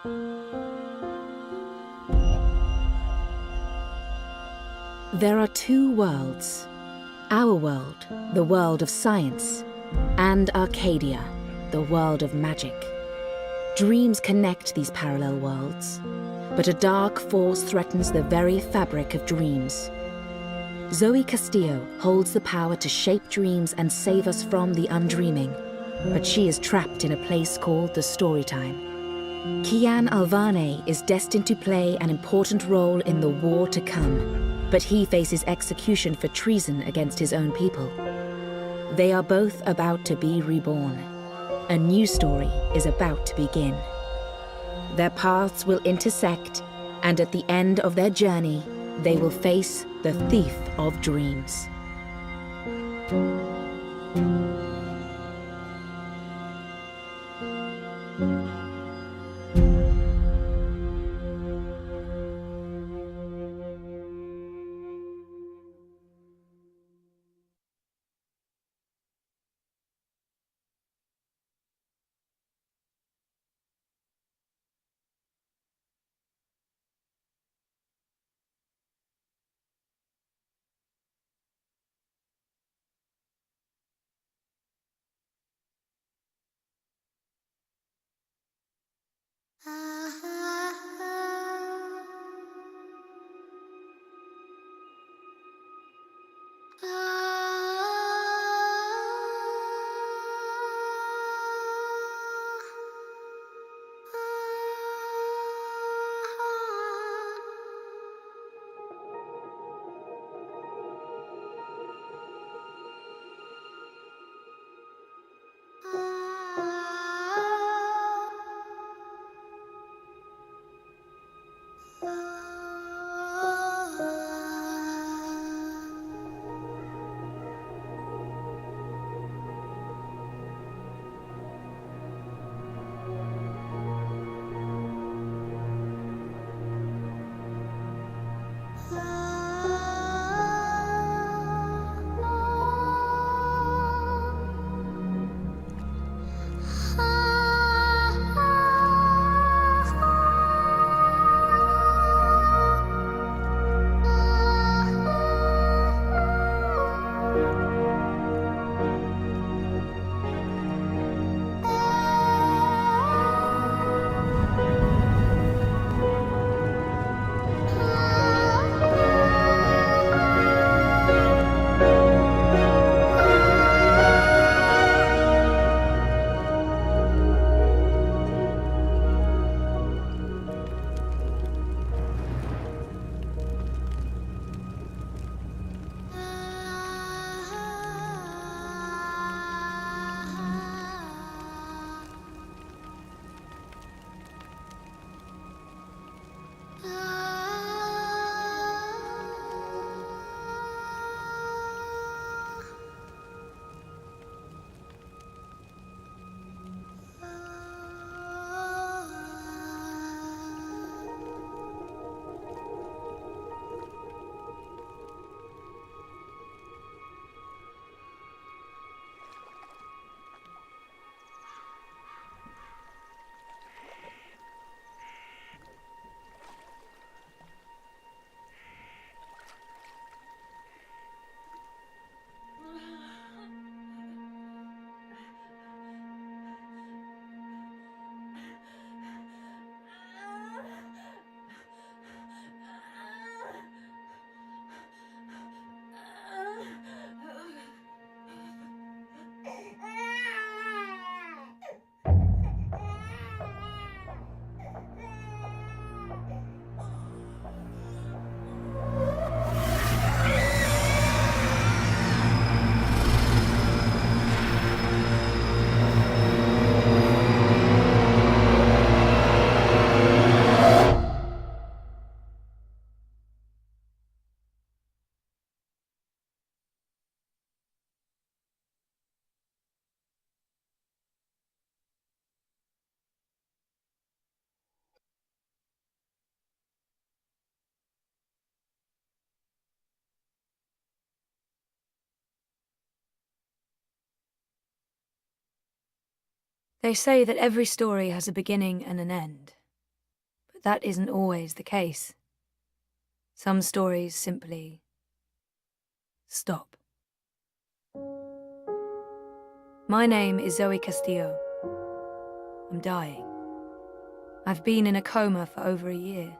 There are two worlds. Our world, the world of science, and Arcadia, the world of magic. Dreams connect these parallel worlds, but a dark force threatens the very fabric of dreams. Zoe Castillo holds the power to shape dreams and save us from the undreaming, but she is trapped in a place called the Storytime. Kian Alvane is destined to play an important role in the war to come, but he faces execution for treason against his own people. They are both about to be reborn. A new story is about to begin. Their paths will intersect, and at the end of their journey, they will face the thief of dreams. They say that every story has a beginning and an end. But that isn't always the case. Some stories simply stop. My name is Zoe Castillo. I'm dying. I've been in a coma for over a year.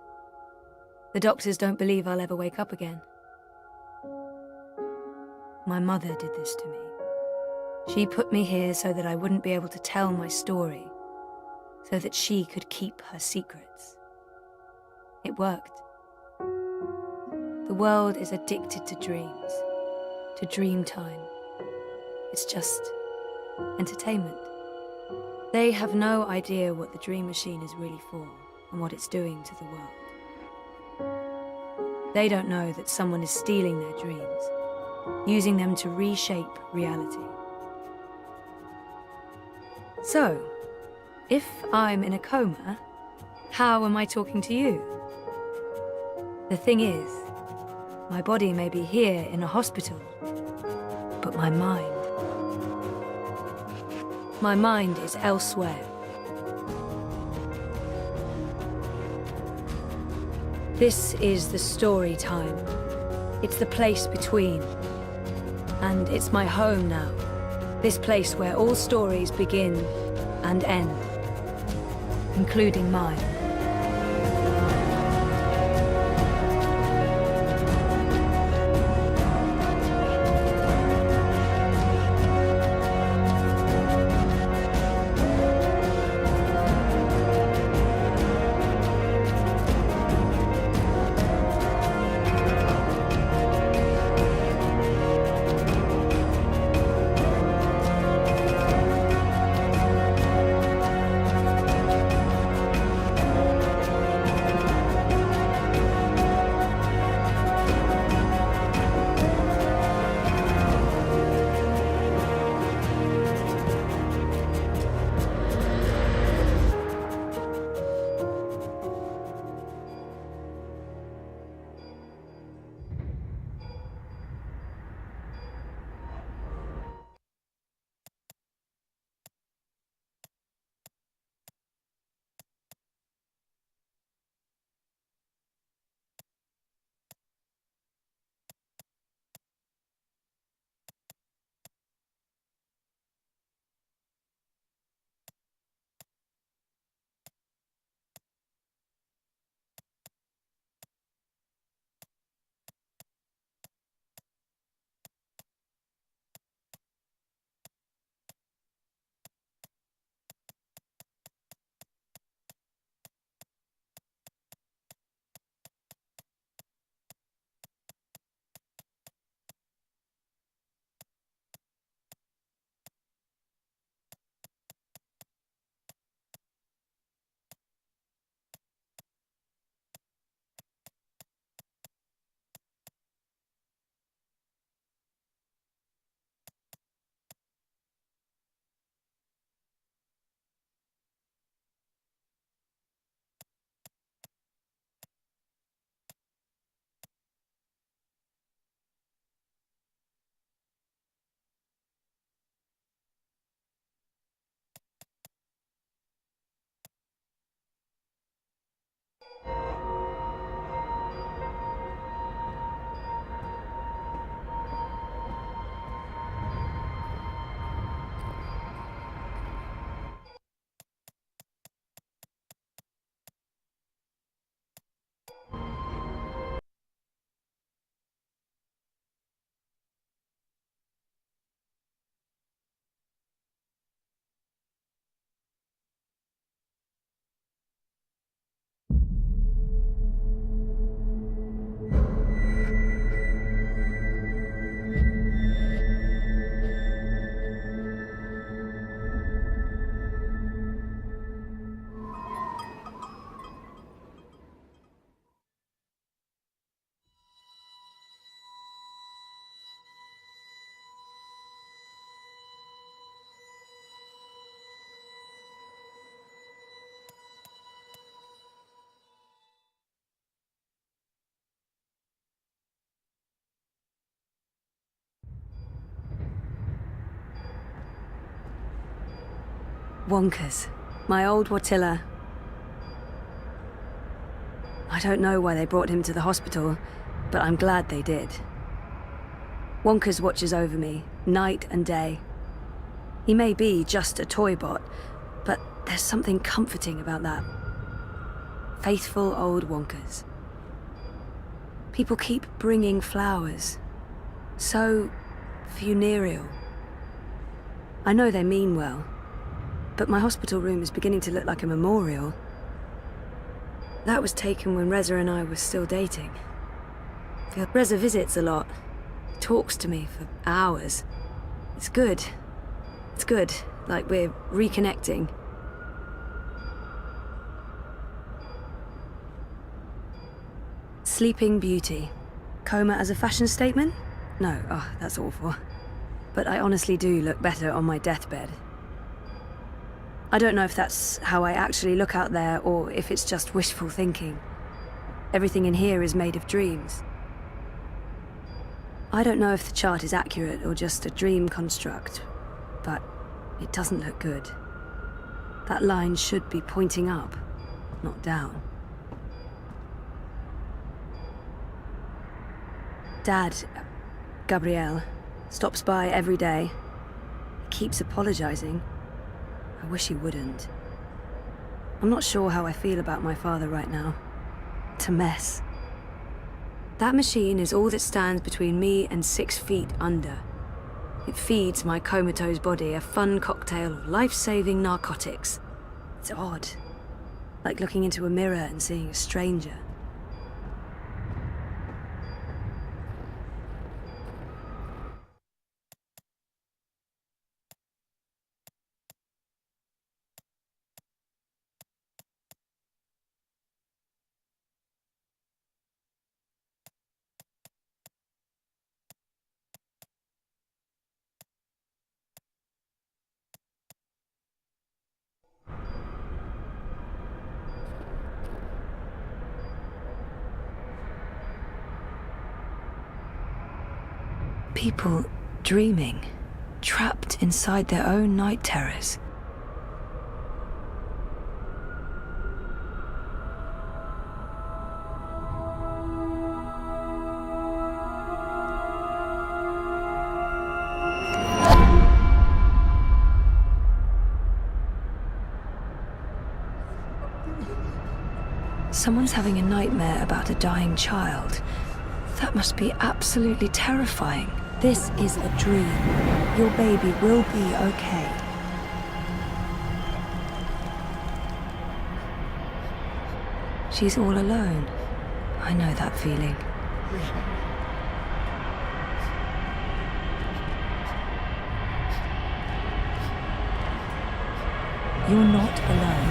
The doctors don't believe I'll ever wake up again. My mother did this to me. She put me here so that I wouldn't be able to tell my story, so that she could keep her secrets. It worked. The world is addicted to dreams, to dream time. It's just entertainment. They have no idea what the dream machine is really for and what it's doing to the world. They don't know that someone is stealing their dreams, using them to reshape reality. So, if I'm in a coma, how am I talking to you? The thing is, my body may be here in a hospital, but my mind is elsewhere. This is the story time. It's the place between. And it's my home now. This place where all stories begin and end, including mine. Wonkers. My old Watilla. I don't know why they brought him to the hospital, but I'm glad they did. Wonkers watches over me, night and day. He may be just a toy bot, but there's something comforting about that. Faithful old Wonkers. People keep bringing flowers. So funereal. I know they mean well, but my hospital room is beginning to look like a memorial. That was taken when Reza and I were still dating. Reza visits a lot. Talks to me for hours. It's good. It's good, like we're reconnecting. Sleeping Beauty. Coma as a fashion statement? No, oh, that's awful. But I honestly do look better on my deathbed. I don't know if that's how I actually look out there or if it's just wishful thinking. Everything in here is made of dreams. I don't know if the chart is accurate or just a dream construct, but it doesn't look good. That line should be pointing up, not down. Dad, Gabriel, stops by every day. He keeps apologizing. I wish he wouldn't. I'm not sure how I feel about my father right now. It's a mess. That machine is all that stands between me and 6 feet under. It feeds my comatose body a fun cocktail of life-saving narcotics. It's odd. Like looking into a mirror and seeing a stranger. People dreaming, trapped inside their own night terrors. Someone's having a nightmare about a dying child. That must be absolutely terrifying. This is a dream. Your baby will be okay. She's all alone. I know that feeling. You're not alone.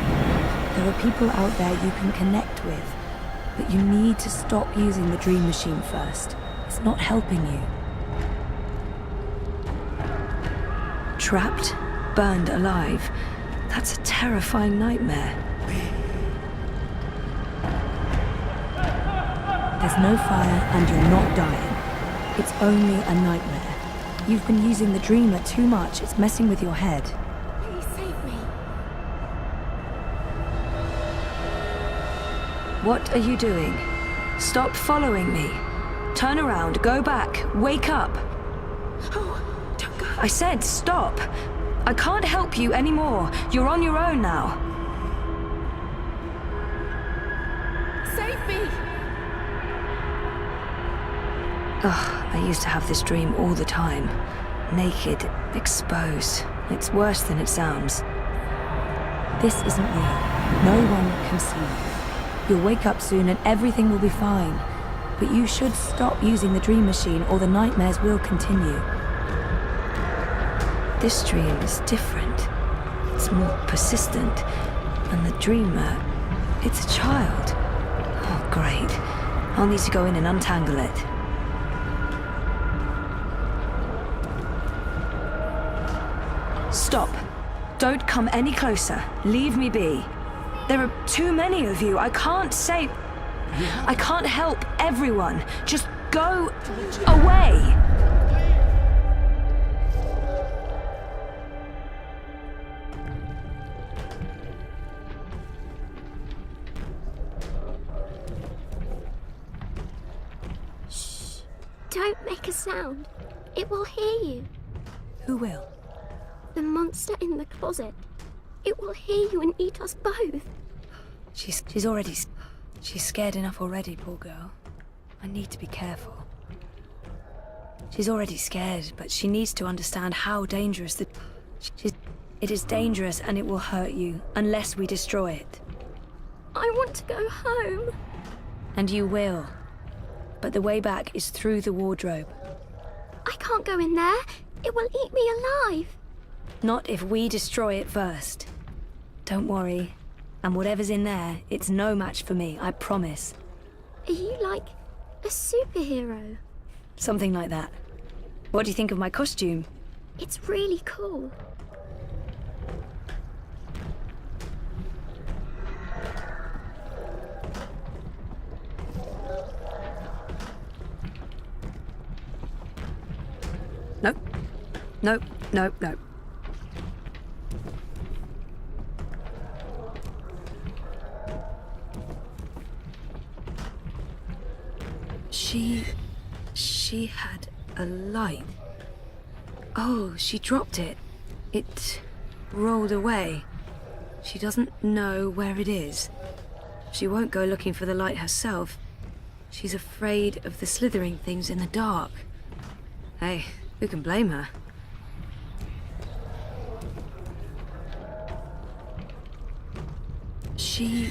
There are people out there you can connect with, but you need to stop using the dream machine first. It's not helping you. Trapped, burned alive. That's a terrifying nightmare. There's no fire and you're not dying. It's only a nightmare. You've been using the dreamer too much. It's messing with your head. Please save me. What are you doing? Stop following me. Turn around, go back, wake up. Oh, don't go. I said stop. I can't help you anymore. You're on your own now. Save me. Ugh, I used to have this dream all the time. Naked, exposed. It's worse than it sounds. This isn't real. No one can see you. You'll wake up soon and everything will be fine. But you should stop using the dream machine or the nightmares will continue. This dream is different. It's more persistent. And the dreamer, it's a child. Oh, great. I'll need to go in and untangle it. Stop. Don't come any closer. Leave me be. There are too many of you. I can't save... I can't help everyone. Just go away. Don't make a sound. It will hear you. Who will? The monster in the closet. It will hear you and eat us both. She's scared enough already, poor girl. I need to be careful. She's already scared, but she needs to understand how dangerous it is dangerous, and it will hurt you unless we destroy it. I want to go home. And you will. But the way back is through the wardrobe. I can't go in there. It will eat me alive. Not if we destroy it first. Don't worry. And whatever's in there, it's no match for me, I promise. Are you like a superhero? Something like that. What do you think of my costume? It's really cool. Nope. Nope, nope, nope. She had a light. Oh, she dropped it. It rolled away. She doesn't know where it is. She won't go looking for the light herself. She's afraid of the slithering things in the dark. Hey, who can blame her? She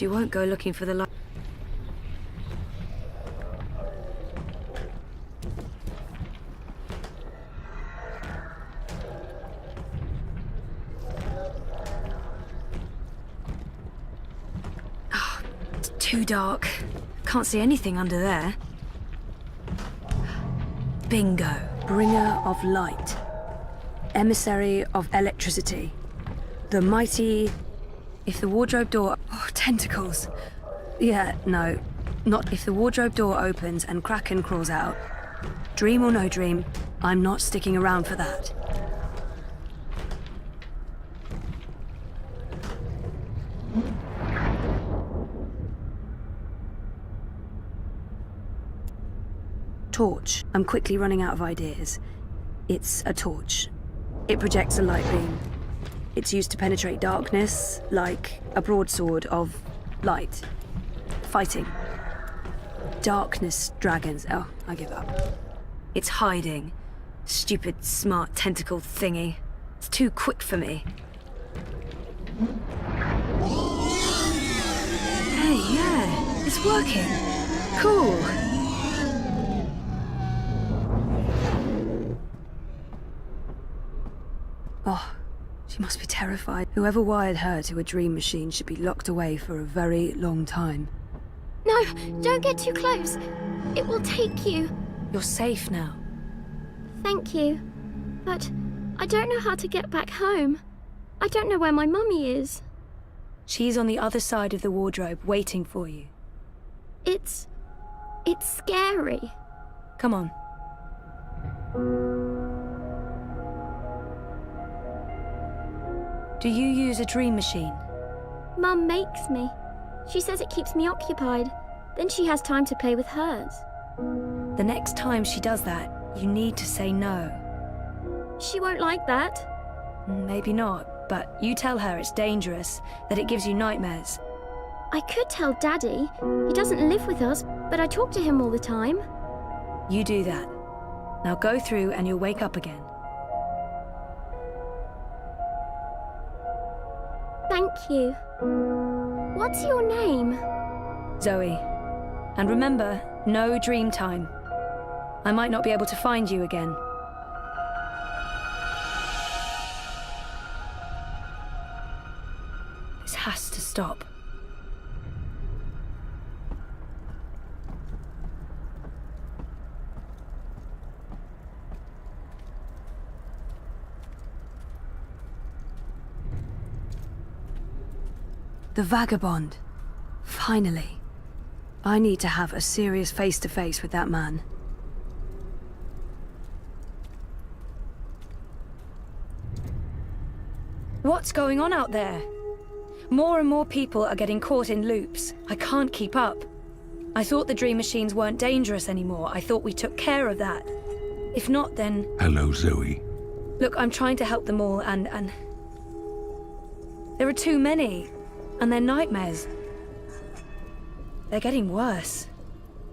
won't go looking for the light. Too dark. Can't see anything under there. Bingo. Bringer of light. Emissary of electricity. The mighty... If the wardrobe door... Oh, tentacles. Yeah, no. Not if the wardrobe door opens and Kraken crawls out. Dream or no dream, I'm not sticking around for that. Torch. I'm quickly running out of ideas. It's a torch. It projects a light beam. It's used to penetrate darkness, like a broadsword of light. Fighting. Darkness dragons. Oh, I give up. It's hiding. Stupid, smart tentacle thingy. It's too quick for me. Hey, yeah, it's working. Cool. Oh, she must be terrified. Whoever wired her to a dream machine should be locked away for a very long time. No, don't get too close. It will take you. You're safe now. Thank you. But I don't know how to get back home. I don't know where my mummy is. She's on the other side of the wardrobe, waiting for you. It's scary. Come on. Do you use a dream machine? Mum makes me. She says it keeps me occupied. Then she has time to play with hers. The next time she does that, you need to say no. She won't like that. Maybe not, but you tell her it's dangerous, that it gives you nightmares. I could tell Daddy. He doesn't live with us, but I talk to him all the time. You do that. Now go through and you'll wake up again. Thank you. What's your name? Zoe. And remember, no dream time. I might not be able to find you again. This has to stop. The vagabond. Finally. I need to have a serious face-to-face with that man. What's going on out there? More and more people are getting caught in loops. I can't keep up. I thought the dream machines weren't dangerous anymore. I thought we took care of that. If not, then... Hello, Zoe. Look, I'm trying to help them all, and... There are too many. And they're nightmares. They're getting worse.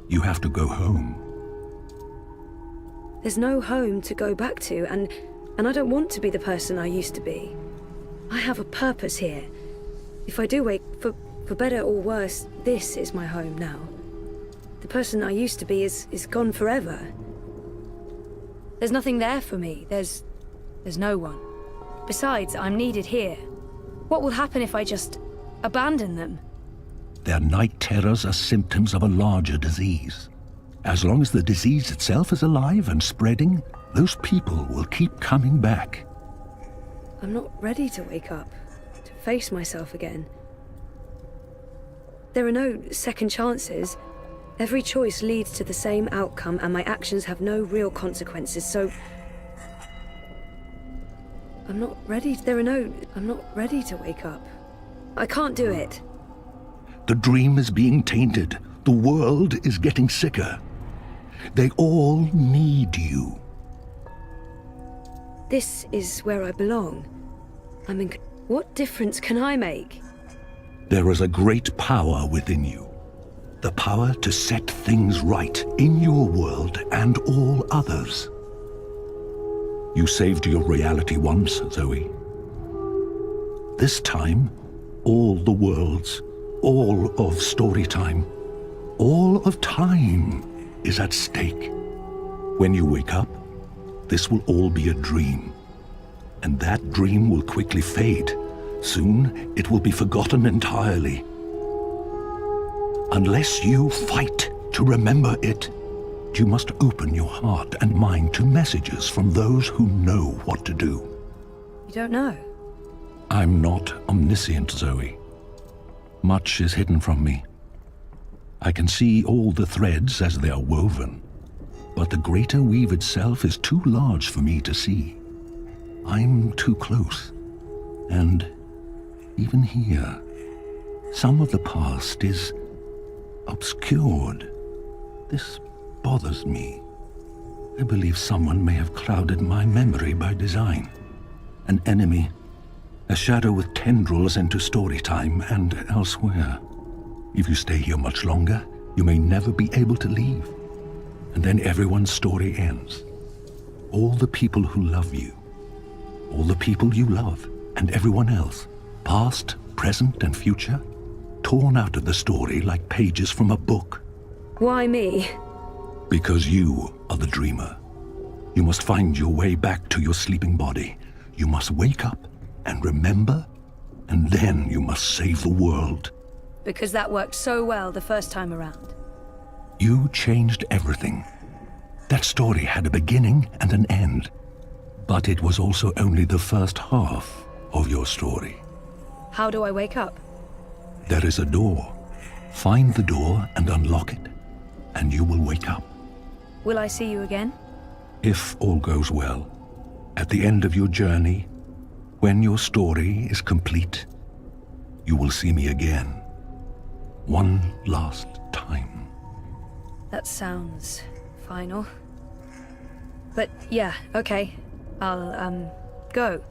You have to go home. There's no home to go back to, and I don't want to be the person I used to be. I have a purpose here. If I do wake, for better or worse, this is my home now. The person I used to be is gone forever. There's nothing there for me. There's no one. Besides, I'm needed here. What will happen if I just abandon them? Their night terrors are symptoms of a larger disease. As long as the disease itself is alive and spreading, those people will keep coming back. I'm not ready to wake up, to face myself again. There are no second chances. Every choice leads to the same outcome, and my actions have no real consequences, so... I'm not ready to wake up. I can't do it. The dream is being tainted. The world is getting sicker. They all need you. This is where I belong. What difference can I make? There is a great power within you. The power to set things right in your world and all others. You saved your reality once, Zoe. This time, all the worlds, all of Storytime, all of time is at stake. When you wake up, this will all be a dream. And that dream will quickly fade. Soon, it will be forgotten entirely. Unless you fight to remember it, you must open your heart and mind to messages from those who know what to do. You don't know? I'm not omniscient, Zoe. Much is hidden from me. I can see all the threads as they are woven, but the greater weave itself is too large for me to see. I'm too close, and even here, some of the past is obscured. This bothers me. I believe someone may have clouded my memory by design. An enemy, a shadow with tendrils into Storytime and elsewhere. If you stay here much longer, you may never be able to leave. And then everyone's story ends. All the people who love you, all the people you love, and everyone else, past, present, and future, torn out of the story like pages from a book. Why me? Because you are the dreamer. You must find your way back to your sleeping body. You must wake up and remember, and then you must save the world. Because that worked so well the first time around. You changed everything. That story had a beginning and an end. But it was also only the first half of your story. How do I wake up? There is a door. Find the door and unlock it, and you will wake up. Will I see you again? If all goes well, at the end of your journey, when your story is complete, you will see me again. One last time. That sounds final. But yeah, okay. I'll, go.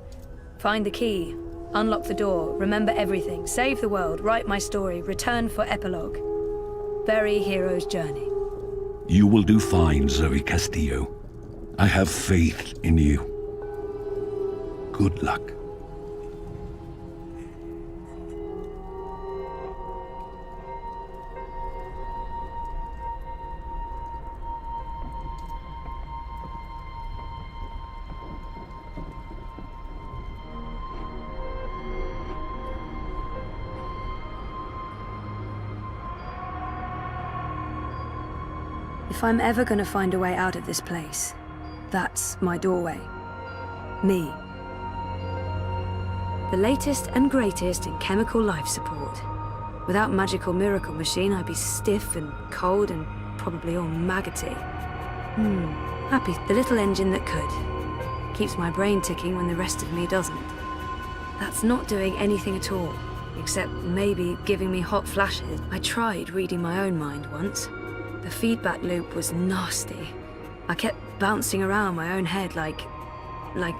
Find the key. Unlock the door. Remember everything. Save the world. Write my story. Return for Epilogue. Bury hero's journey. You will do fine, Zoe Castillo. I have faith in you. Good luck. If I'm ever gonna find a way out of this place, that's my doorway. Me. The latest and greatest in chemical life support. Without magical miracle machine, I'd be stiff and cold and probably all maggoty. Happy. The little engine that could. Keeps my brain ticking when the rest of me doesn't. That's not doing anything at all. except maybe giving me hot flashes. I tried reading my own mind once. The feedback loop was nasty. I kept bouncing around my own head like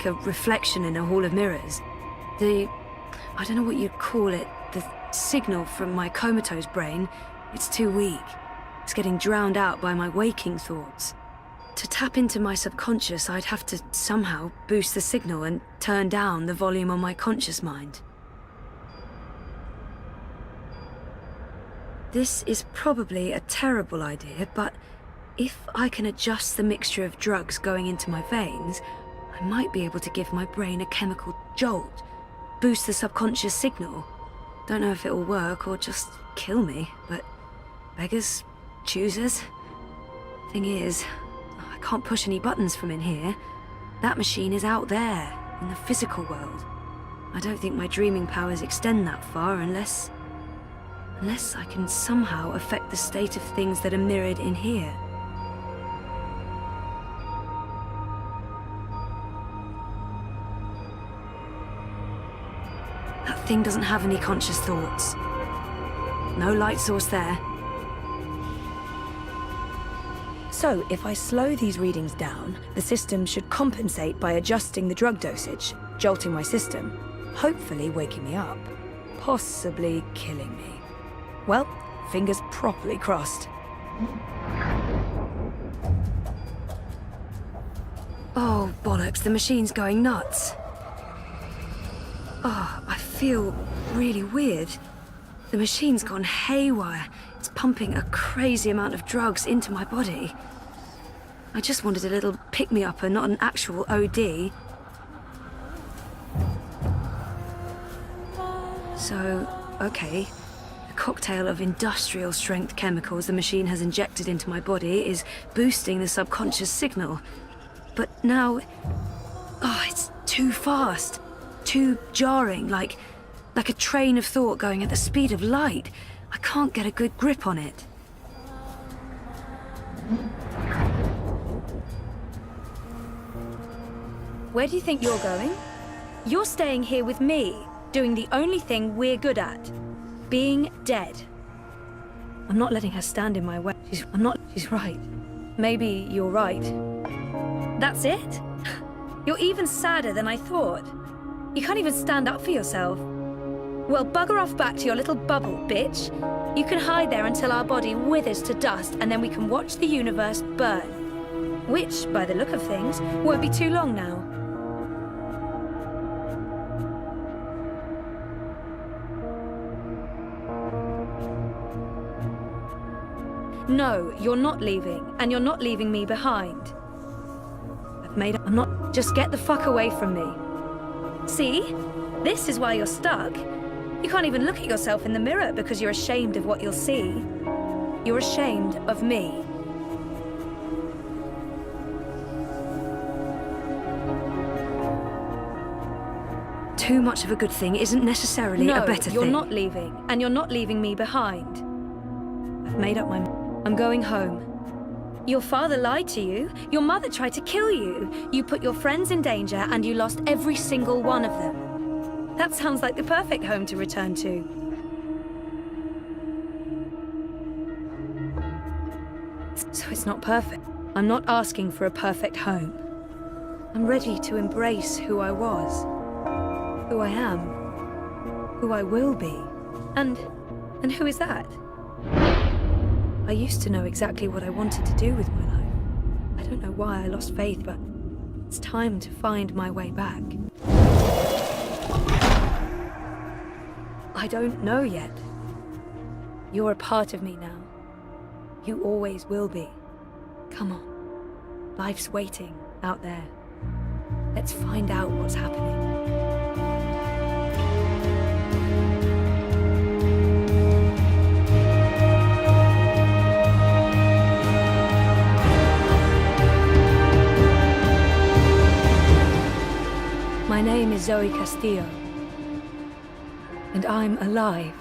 a reflection in a hall of mirrors. I don't know what you'd call it, the signal from my comatose brain, it's too weak. It's getting drowned out by my waking thoughts. To tap into my subconscious, I'd have to somehow boost the signal and turn down the volume on my conscious mind. This is probably a terrible idea, but if I can adjust the mixture of drugs going into my veins, I might be able to give my brain a chemical jolt, boost the subconscious signal. Don't know if it'll work or just kill me, but beggars, choosers. Thing is, I can't push any buttons from in here. That machine is out there, in the physical world. I don't think my dreaming powers extend that far unless I can somehow affect the state of things that are mirrored in here. That thing doesn't have any conscious thoughts. No light source there. So, if I slow these readings down, the system should compensate by adjusting the drug dosage, jolting my system, hopefully waking me up, possibly killing me. Well, fingers properly crossed. Oh, bollocks, the machine's going nuts. Oh, I feel really weird. The machine's gone haywire. It's pumping a crazy amount of drugs into my body. I just wanted a little pick-me-upper, not an actual OD. So, okay. The cocktail of industrial-strength chemicals the machine has injected into my body is boosting the subconscious signal. But now... oh, it's too fast. Too jarring, like a train of thought going at the speed of light. I can't get a good grip on it. Where do you think you're going? You're staying here with me, doing the only thing we're good at. Being dead. I'm not letting her stand in my way. She's right. Maybe you're right. That's it? You're even sadder than I thought. You can't even stand up for yourself. Well, bugger off back to your little bubble, bitch. You can hide there until our body withers to dust, and then we can watch the universe burn. Which, by the look of things, won't be too long now. No, you're not leaving, and you're not leaving me behind. I'm not... Just get the fuck away from me. See? This is why you're stuck. You can't even look at yourself in the mirror because you're ashamed of what you'll see. You're ashamed of me. Too much of a good thing isn't necessarily a better thing. No, you're not leaving, and you're not leaving me behind. I've made up my mind. I'm going home. Your father lied to you. Your mother tried to kill you. You put your friends in danger, and you lost every single one of them. That sounds like the perfect home to return to. So it's not perfect. I'm not asking for a perfect home. I'm ready to embrace who I was, who I am, who I will be. And who is that? I used to know exactly what I wanted to do with my life. I don't know why I lost faith, but it's time to find my way back. I don't know yet. You're a part of me now. You always will be. Come on. Life's waiting out there. Let's find out what's happening. My name is Zoe Castillo, and I'm alive.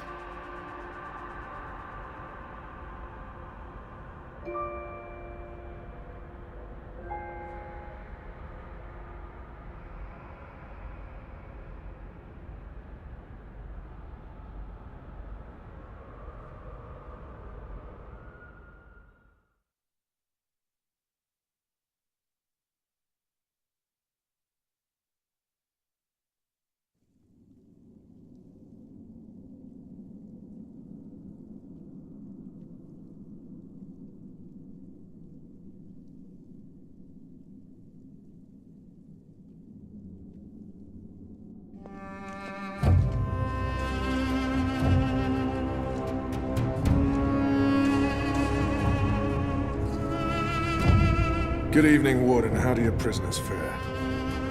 Good evening, Warden. How do your prisoners fare?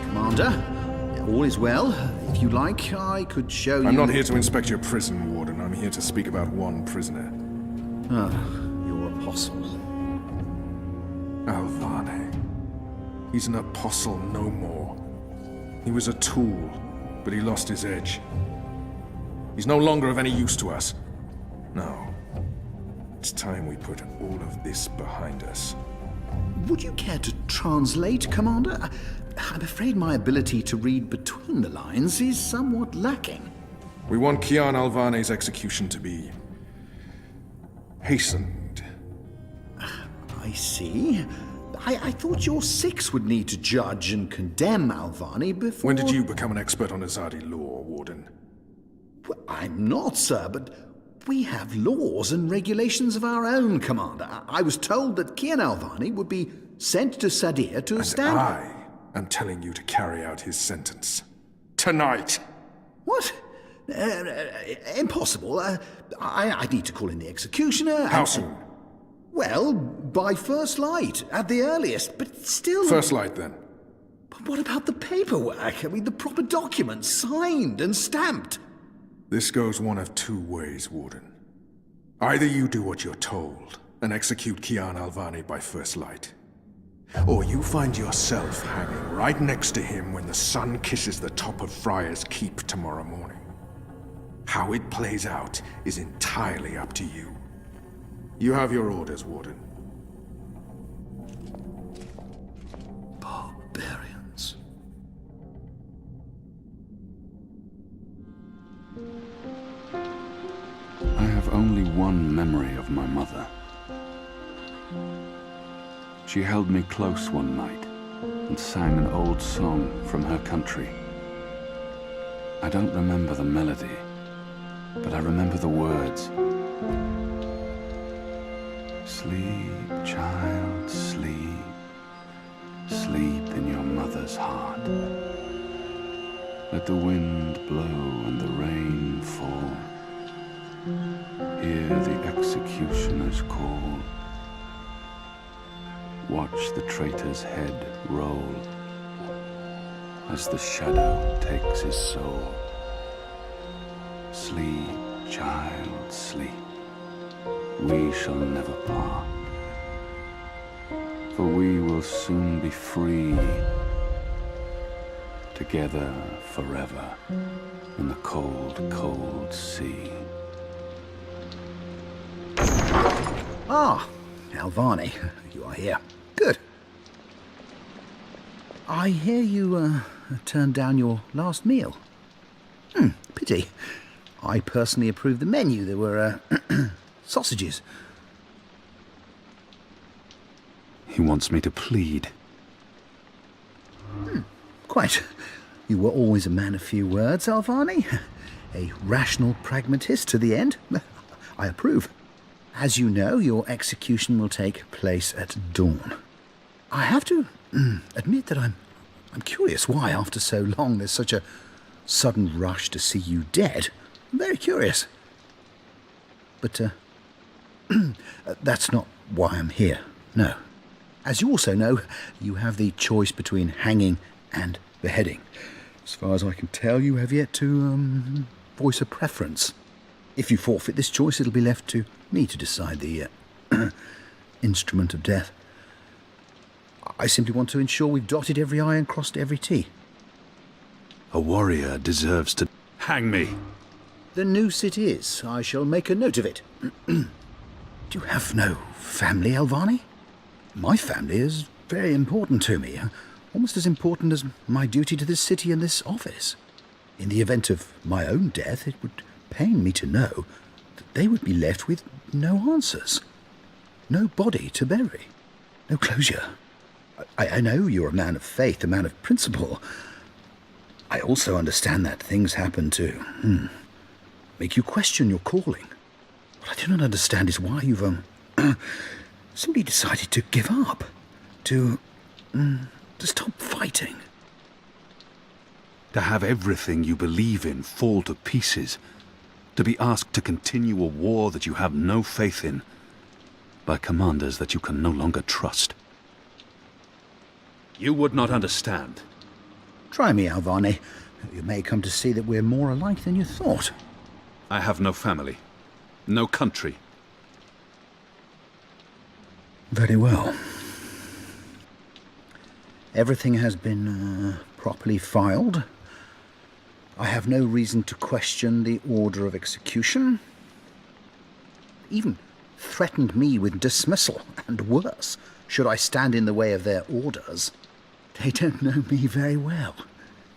Commander, all is well. If you like, I could show you... I'm not here to inspect your prison, Warden. I'm here to speak about one prisoner. Ah, your apostle. Alvane. He's an apostle no more. He was a tool, but he lost his edge. He's no longer of any use to us. No. It's time we put all of this behind us. Would you care to translate, Commander? I'm afraid my ability to read between the lines is somewhat lacking. We want Kian Alvane's execution to be... hastened. I see. I thought your six would need to judge and condemn Alvane before... When did you become an expert on Azadi law, Warden? Well, I'm not, sir, but we have laws and regulations of our own, Commander. I was told that Kian Alvane would be sent to Sadir to stand... I am telling you to carry out his sentence. Tonight! What? Impossible. I need to call in the executioner. How soon? Well, by first light, at the earliest, but still... First light, then. But what about the paperwork? I mean, the proper documents, signed and stamped. This goes one of two ways, Warden. Either you do what you're told and execute Kian Alvane by first light, or you find yourself hanging right next to him when the sun kisses the top of Friar's Keep tomorrow morning. How it plays out is entirely up to you. You have your orders, Warden. Barbarians. I have only one memory of my mother. She held me close one night and sang an old song from her country. I don't remember the melody, but I remember the words. Sleep, child, sleep. Sleep in your mother's heart. Let the wind blow and the rain fall. Hear the executioner's call. Watch the traitor's head roll as the shadow takes his soul. Sleep, child, sleep. We shall never part, for we will soon be free, together forever in the cold, cold sea. Ah, Alvane, you are here. Good. I hear you turned down your last meal. Pity. I personally approved the menu. There were sausages. He wants me to plead. Quite. You were always a man of few words, Alvane. A rational pragmatist to the end. I approve. As you know, your execution will take place at dawn. I have to admit that I'm curious why, after so long, there's such a sudden rush to see you dead. I'm very curious. But, that's not why I'm here, no. As you also know, you have the choice between hanging and beheading. As far as I can tell, you have yet to, voice a preference. If you forfeit this choice, it'll be left to me to decide the, instrument of death. I simply want to ensure we've dotted every I and crossed every T. A warrior deserves to hang me. The noose it is. I shall make a note of it. Do you have no family, Alvane? My family is very important to me. Almost as important as my duty to this city and this office. In the event of my own death, it would pain me to know that they would be left with no answers. No body to bury. No closure. I know you're a man of faith, a man of principle. I also understand that things happen to make you question your calling. What I do not understand is why you've simply decided to give up, to stop fighting. To have everything you believe in fall to pieces. To be asked to continue a war that you have no faith in by commanders that you can no longer trust. You would not understand. Try me, Alvani. You may come to see that we're more alike than you thought. I have no family. No country. Very well. Everything has been properly filed. I have no reason to question the order of execution. Even threatened me with dismissal, and worse, should I stand in the way of their orders. They don't know me very well.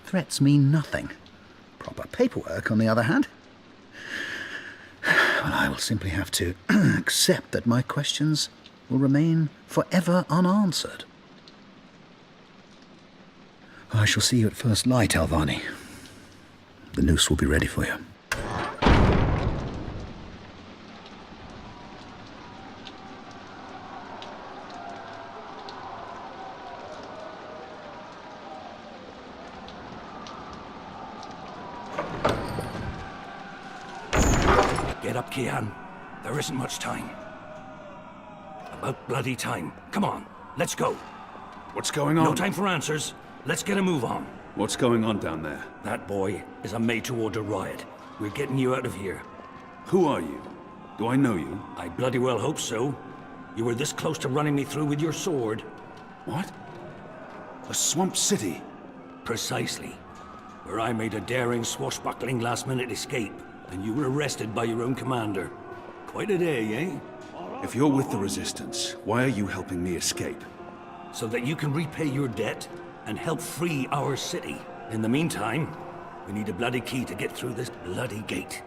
Threats mean nothing. Proper paperwork, on the other hand. Well, I will simply have to accept that my questions will remain forever unanswered. I shall see you at first light, Alvani. The noose will be ready for you. Get up, Kian. There isn't much time. About bloody time. Come on, let's go. What's going on? No time for answers. Let's get a move on. What's going on down there? That boy is a made-to-order riot. We're getting you out of here. Who are you? Do I know you? I bloody well hope so. You were this close to running me through with your sword. What? A swamp city? Precisely. Where I made a daring, swashbuckling last-minute escape, and you were arrested by your own commander. Quite a day, eh? If you're with the Resistance, why are you helping me escape? So that you can repay your debt and help free our city. In the meantime, we need a bloody key to get through this bloody gate.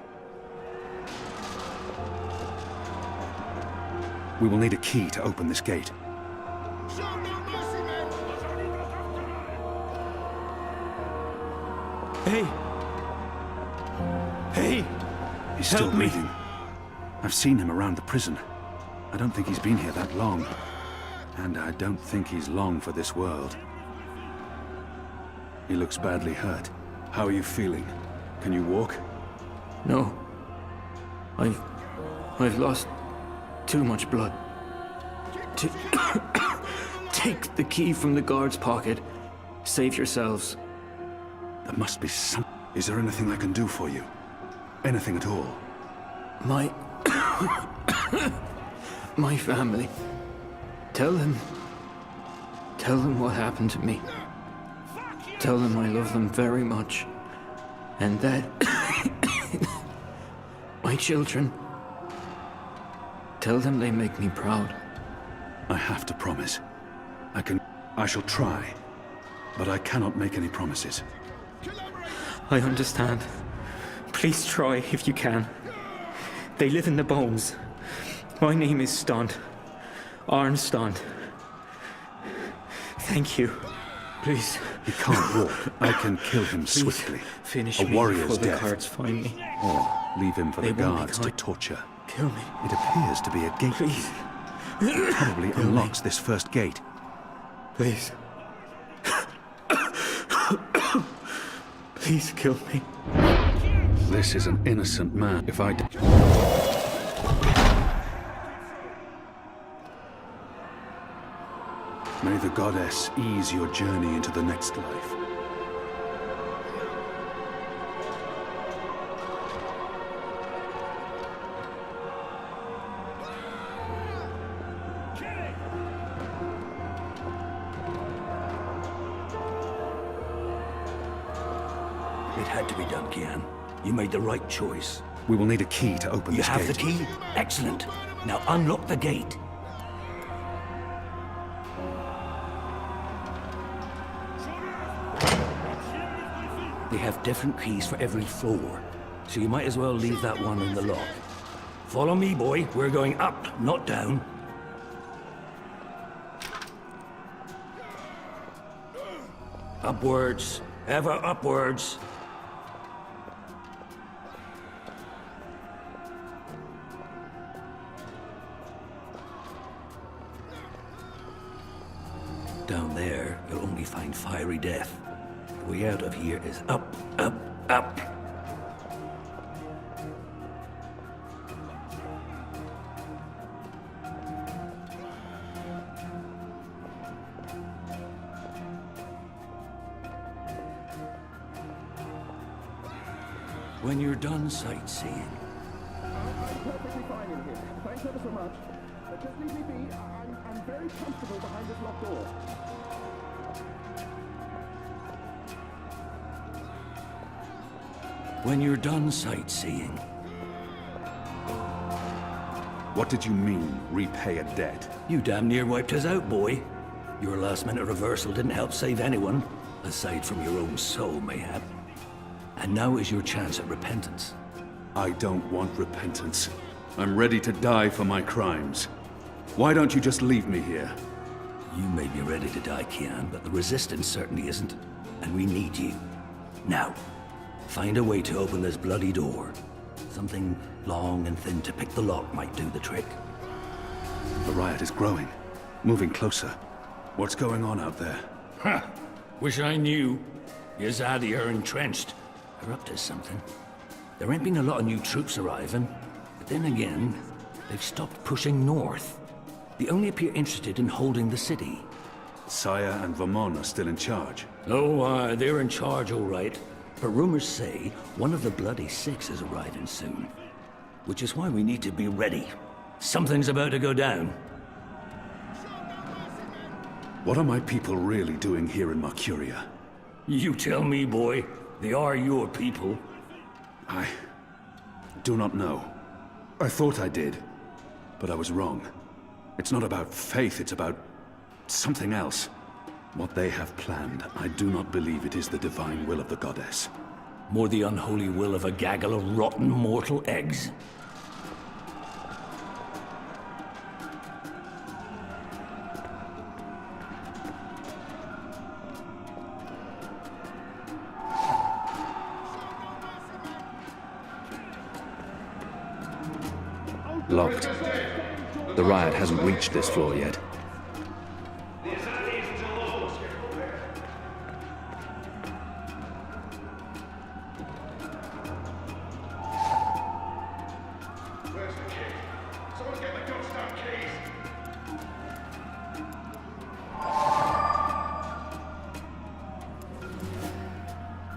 We will need a key to open this gate. Hey! Hey! He's still Help me. breathing. I've seen him around the prison. I don't think he's been here that long. And I don't think he's long for this world. He looks badly hurt. How are you feeling? Can you walk? No. I've lost too much blood. Take the key from the guard's pocket. Save yourselves. There must be some... Is there anything I can do for you? Anything at all? My family. Tell them what happened to me. Tell them I love them very much. And that... my children. Tell them they make me proud. I have to promise. I shall try. But I cannot make any promises. I understand. Please try if you can. They live in the bones. My name is Stond. Arnstond. Thank you. Please. He can't walk. I can kill him Please swiftly. Finish A me warrior's before the death. guards find me. Or leave him for They the won't be guards to kind. torture. Kill me. It appears to be a gate. Please. It probably unlocks this first gate. Please. Please kill me. This is an innocent man. If I... May the goddess ease your journey into the next life. It had to be done, Kian. You made the right choice. We will need a key to open You this have gate. the key? Excellent. Now unlock the gate. They have different keys for every floor, so you might as well leave that one in the lock. Follow me, boy. We're going up, not down. Upwards. Ever upwards. Down there, you'll only find fiery death. The way out of here is up, up, up. When you're done sightseeing. I'm perfectly fine in here. Thanks ever so much. Just leave me be. I'm very comfortable behind this locked door. When you're done sightseeing. What did you mean, repay a debt? You damn near wiped us out, boy. Your last-minute reversal didn't help save anyone, aside from your own soul, mayhap. And now is your chance at repentance. I don't want repentance. I'm ready to die for my crimes. Why don't you just leave me here? You may be ready to die, Kian, but the Resistance certainly isn't. And we need you. Now, find a way to open this bloody door. Something long and thin to pick the lock might do the trick. The riot is growing, moving closer. What's going on out there? Huh. Wish I knew. Yazadi are entrenched. They're up to something. There ain't been a lot of new troops arriving, but then again, they've stopped pushing north. They only appear interested in holding the city. Saya and Vermon are still in charge. Oh, they're in charge, all right. But rumors say one of the Bloody Six is arriving soon. Which is why we need to be ready. Something's about to go down. What are my people really doing here in Mercuria? You tell me, boy. They are your people. I do not know. I thought I did, but I was wrong. It's not about faith, it's about something else. What they have planned, I do not believe it is the divine will of the goddess. More the unholy will of a gaggle of rotten mortal eggs. Locked. The riot hasn't reached this floor yet.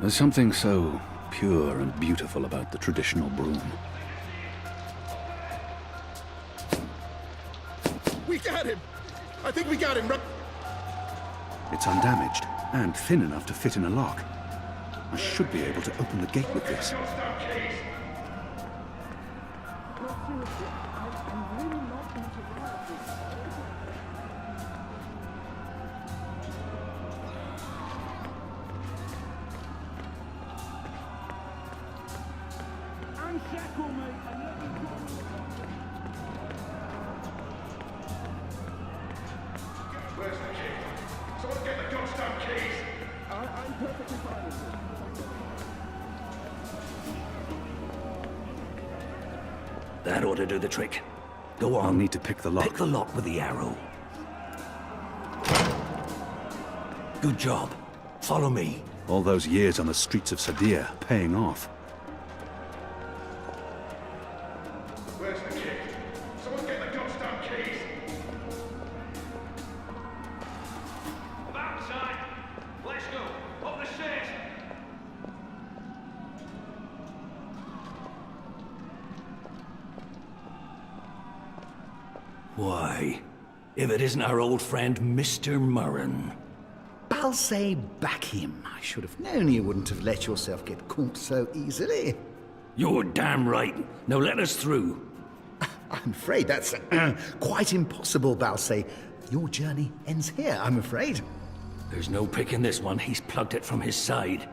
There's something so pure and beautiful about the traditional broom. We got him! I think we got him. It's undamaged and thin enough to fit in a lock. I should be able to open the gate with this. That ought to do the trick. Go on. I'll need to pick the lock. Pick the lock with the arrow. Good job. Follow me. All those years on the streets of Sadir paying off. Where's the key? Someone get the goddamn keys! Outside! Let's go! Up the stairs! Why, if it isn't our old friend, Mr. Murren. Balsay Bakim. I should have known you wouldn't have let yourself get caught so easily. You're damn right. Now let us through. I'm afraid that's quite impossible, Balsay. Your journey ends here, I'm afraid. There's no picking this one. He's plugged it from his side.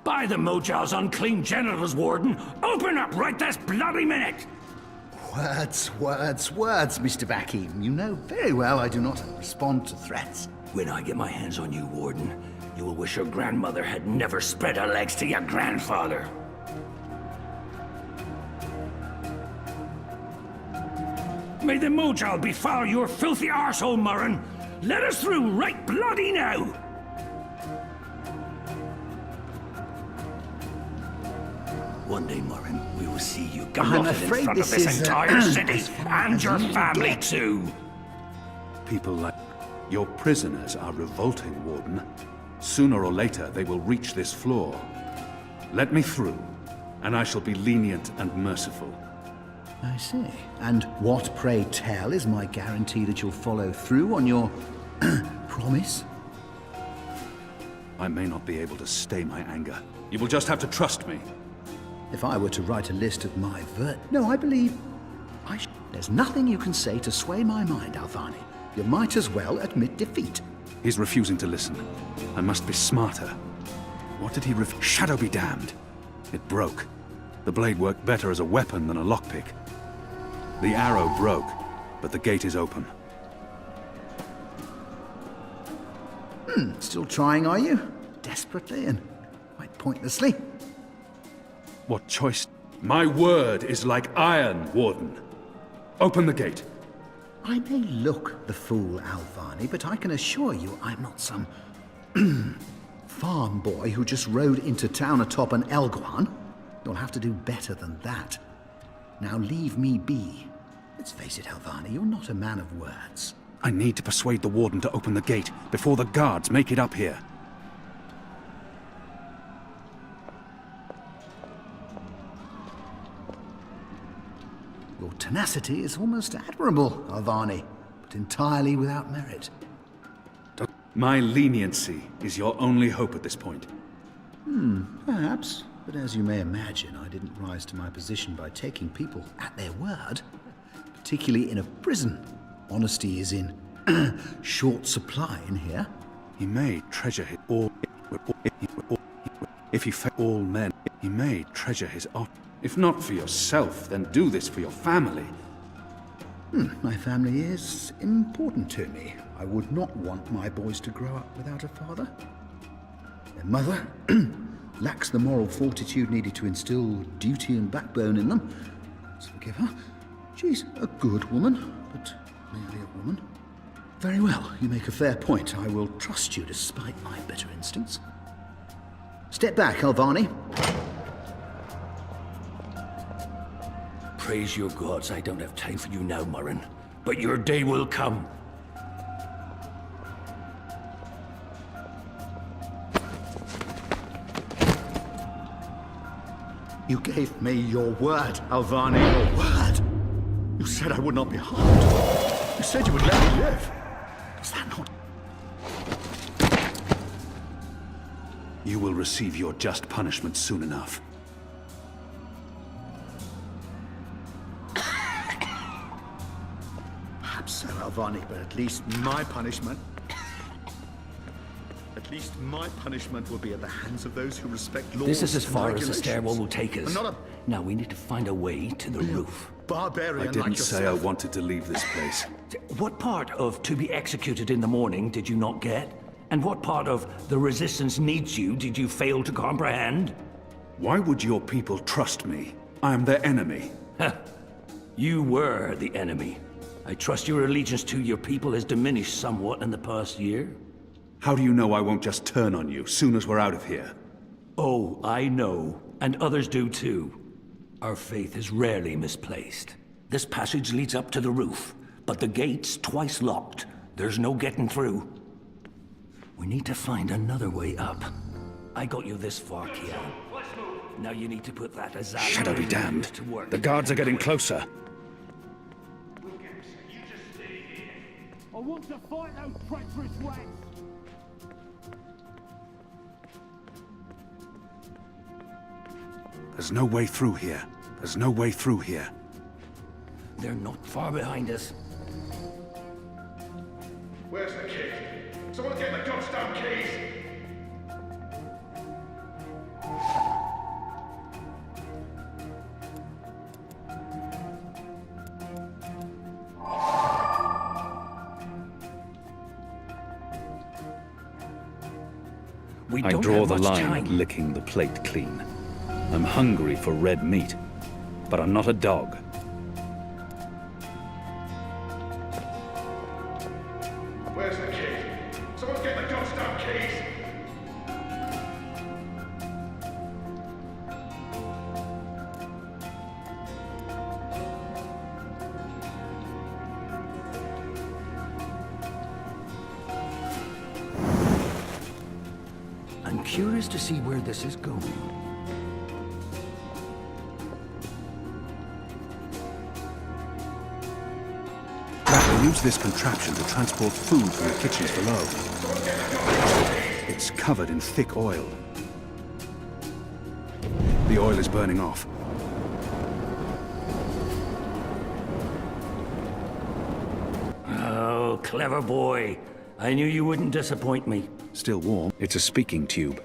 By the Mojal's unclean genitals, Warden! Open up right this bloody minute! Words, Mr. Bakim. You know very well I do not respond to threats. When I get my hands on you, Warden, you will wish your grandmother had never spread her legs to your grandfather. May the Mojal befoul your filthy arsehole, Murren! Let us through right bloody now! One day, Murren, we will see you garroted in front of this entire city, and your family too! People like... Your prisoners are revolting, Warden. Sooner or later, they will reach this floor. Let me through. and I shall be lenient and merciful. I see. And what, pray tell, is my guarantee that you'll follow through on your promise? I may not be able to stay my anger. You will just have to trust me. If I were to write a list of my No, I believe... There's nothing you can say to sway my mind, Alvani. You might as well admit defeat. He's refusing to listen. I must be smarter. What did he Shadow be damned. It broke. The blade worked better as a weapon than a lockpick. The arrow broke, but the gate is open. Still trying, are you? Desperately and quite pointlessly. What choice? My word is like iron, Warden. Open the gate. I may look the fool, Alvani, but I can assure you I'm not some farm boy who just rode into town atop an Elguan. You'll have to do better than that. Now leave me be. Let's face it, Alvani, you're not a man of words. I need to persuade the Warden to open the gate before the guards make it up here. Your tenacity is almost admirable, Alvani, but entirely without merit. My leniency is your only hope at this point. Perhaps. But as you may imagine, I didn't rise to my position by taking people at their word. Particularly in a prison. Honesty is in short supply in here. He may treasure his if he fed all men, he may treasure his If not for yourself, then do this for your family. My family is important to me. I would not want my boys to grow up without a father. Their mother lacks the moral fortitude needed to instill duty and backbone in them. Let's forgive her. She's a good woman, but merely a woman. Very well, you make a fair point. I will trust you despite my better instincts. Step back, Alvani. Praise your gods, I don't have time for you now, Murren. But your day will come. You gave me your word, Alvani, your word. You said I would not be harmed. You said you would let me live. Is that not... You will receive your just punishment soon enough. Perhaps so, Alvani, but at least my punishment... At least my punishment will be at the hands of those who respect laws. This is as far as the regulations. stairwell will take us. I'm not Now we need to find a way to the roof. Barbarian I didn't like say I yourself. wanted to leave this place. What part of to be executed in the morning did you not get? And what part of the resistance needs you did you fail to comprehend? Why would your people trust me? I am their enemy. You were the enemy. I trust your allegiance to your people has diminished somewhat in the past year. How do you know I won't just turn on you soon as we're out of here? Oh, I know. And others do too. Our faith is rarely misplaced. This passage leads up to the roof, but the gate's twice locked. There's no getting through. We need to find another way up. I got you this far, Kian. Now you need to put that Azal Shadow be damned. to work. The guards are getting closer. I want to fight those treacherous wags. There's no way through here. There's no way through here. They're not far behind us. Where's the kid? Someone get the goddamn keys! We I don't draw have the much line time. at licking the plate clean. I'm hungry for red meat, but I'm not a dog. Where's the kid? Someone get the goddamn keys! I'm curious to see where this is going. They use this contraption to transport food from the kitchens below. It's covered in thick oil. The oil is burning off. Oh, clever boy. I knew you wouldn't disappoint me. Still warm. It's a speaking tube.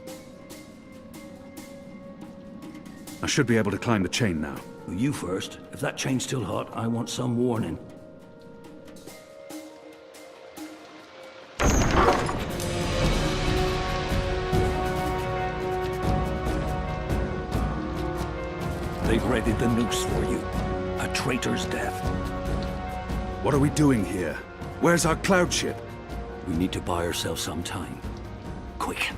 I should be able to climb the chain now. Well, you first. If that chain's still hot, I want some warning. They've readied the noose for you. A traitor's death. What are we doing here? Where's our cloud ship? We need to buy ourselves some time. Quick,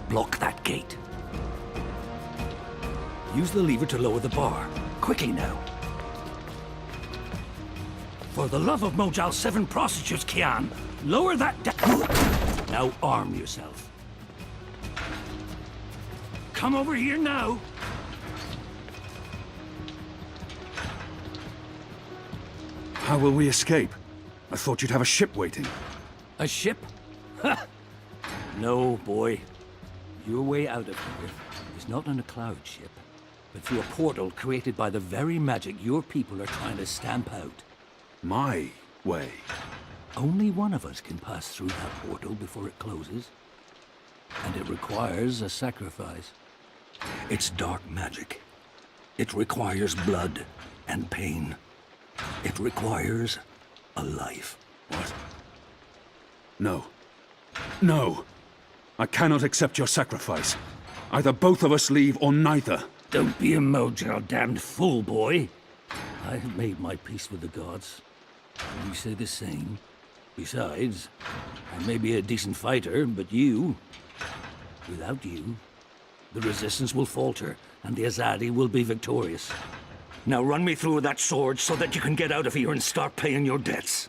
block that gate. Use the lever to lower the bar. Quickly now. For the love of Mojal 7 prostitutes, Kian, lower that Now arm yourself. Come over here now. How will we escape? I thought you'd have a ship waiting. A ship? Ha! No, boy. Your way out of here is not on a cloud ship, but through a portal created by the very magic your people are trying to stamp out. My way? Only one of us can pass through that portal before it closes. And it requires a sacrifice. It's dark magic. It requires blood and pain. It requires a life. What? No. No! I cannot accept your sacrifice. Either both of us leave or neither. Don't be a Mojal damned fool, boy. I have made my peace with the gods. You say the same. Besides, I may be a decent fighter, but without you, the resistance will falter, and the Azadi will be victorious. Now run me through that sword so that you can get out of here and start paying your debts.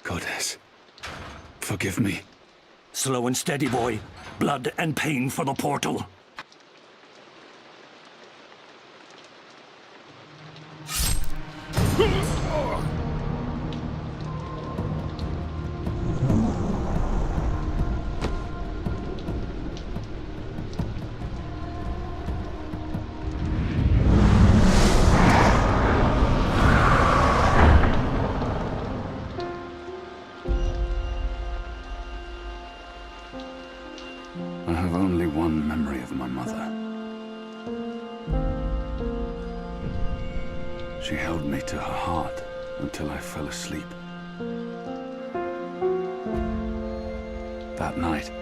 Goddess, forgive me. Slow and steady, boy. Blood and pain for the portal. I have only one memory of my mother. She held me to her heart until I fell asleep. That night,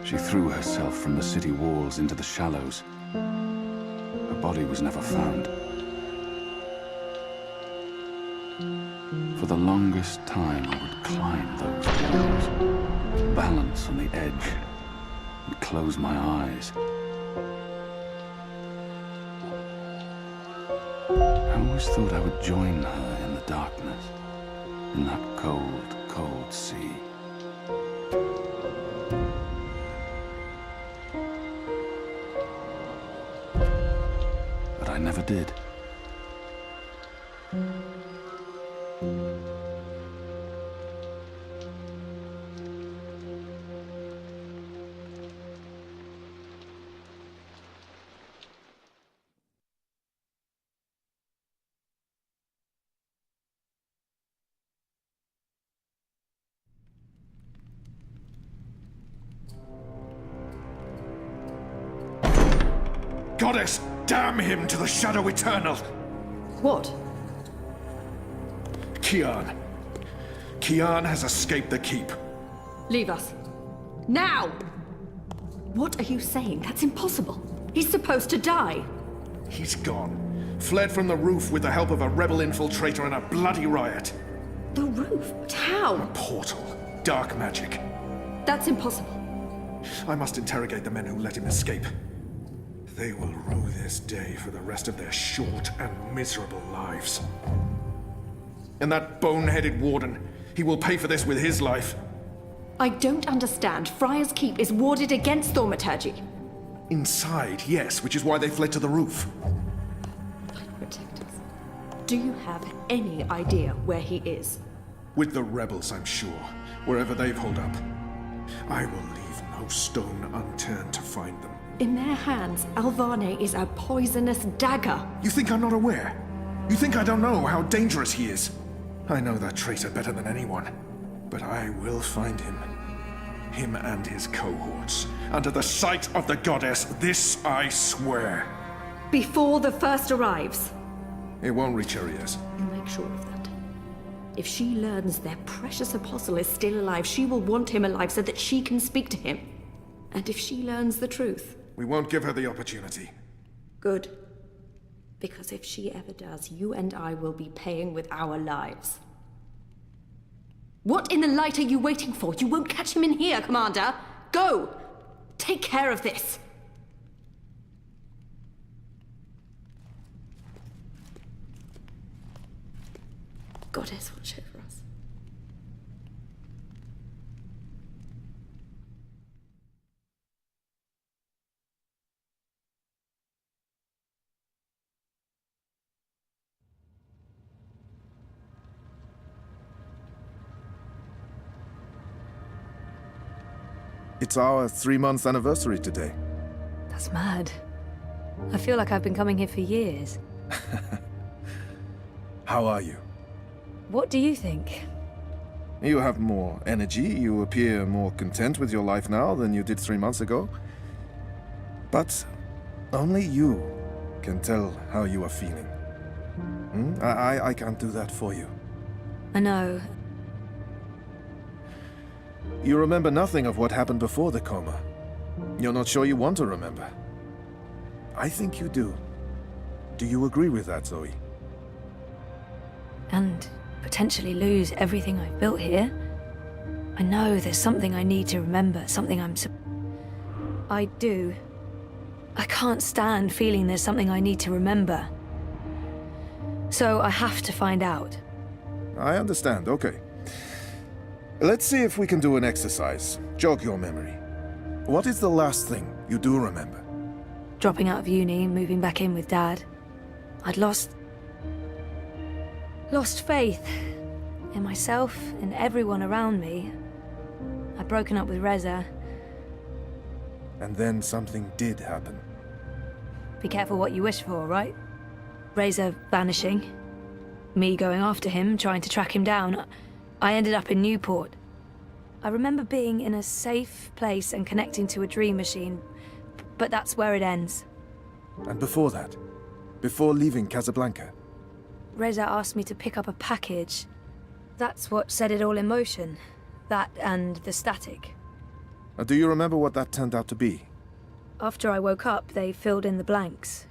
she threw herself from the city walls into the shallows. Her body was never found. For the longest time, I would climb those walls, balance on the edge, and close my eyes. I always thought I would join her in the darkness, in that cold, cold sea. But I never did. Goddess, damn him to the Shadow Eternal! What? Kian. Kian has escaped the keep. Leave us. Now! What are you saying? That's impossible. He's supposed to die. He's gone. Fled from the roof with the help of a rebel infiltrator in a bloody riot. The roof? But how? A portal. Dark magic. That's impossible. I must interrogate the men who let him escape. They will rue this day for the rest of their short and miserable lives. And that bone-headed warden, he will pay for this with his life. I don't understand. Friar's Keep is warded against thaumaturgy. Inside, yes, which is why they fled to the roof. Protectors. Do you have any idea where he is? With the rebels, I'm sure. Wherever they've holed up. I will leave no stone unturned to find them. In their hands, Alvane is a poisonous dagger. You think I'm not aware? You think I don't know how dangerous he is? I know that traitor better than anyone. But I will find him. Him and his cohorts. Under the sight of the goddess, this I swear. Before the first arrives. It won't reach her ears. You make sure of that. If she learns their precious apostle is still alive, she will want him alive so that she can speak to him. And if she learns the truth... We won't give her the opportunity. Good. Because if she ever does, you and I will be paying with our lives. What in the light are you waiting for? You won't catch him in here, Commander! Go! Take care of this! Goddess watch over us. It's our 3-month anniversary today. That's mad. I feel like I've been coming here for years. How are you? What do you think? You have more energy, you appear more content with your life now than you did 3 months ago. But only you can tell how you are feeling. I can't do that for you. I know. You remember nothing of what happened before the coma. You're not sure you want to remember. I think you do. Do you agree with that, Zoe? And potentially lose everything I've built here. I know there's something I need to remember, something I do. I can't stand feeling there's something I need to remember. So I have to find out. I understand, okay. Let's see if we can do an exercise. Jog your memory. What is the last thing you do remember? Dropping out of uni, moving back in with Dad. I'd lost faith in myself, in everyone around me. I'd broken up with Reza. And then something did happen. Be careful what you wish for, right? Reza vanishing. Me going after him, trying to track him down. I ended up in Newport. I remember being in a safe place and connecting to a dream machine, but that's where it ends. And before that? Before leaving Casablanca? Reza asked me to pick up a package. That's what set it all in motion. That and the static. Do you remember what that turned out to be? After I woke up, they filled in the blanks.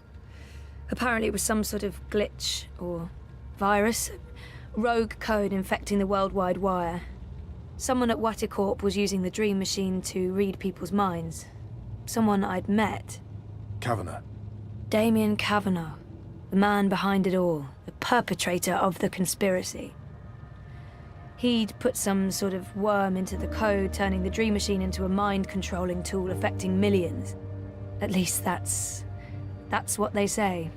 Apparently it was some sort of glitch or virus. Rogue code infecting the worldwide wire. Someone at Waticorp was using the dream machine to read people's minds. Someone I'd met. Kavanagh. Damien Kavanagh. The man behind it all. The perpetrator of the conspiracy. He'd put some sort of worm into the code, turning the dream machine into a mind-controlling tool affecting millions. At least that's what they say.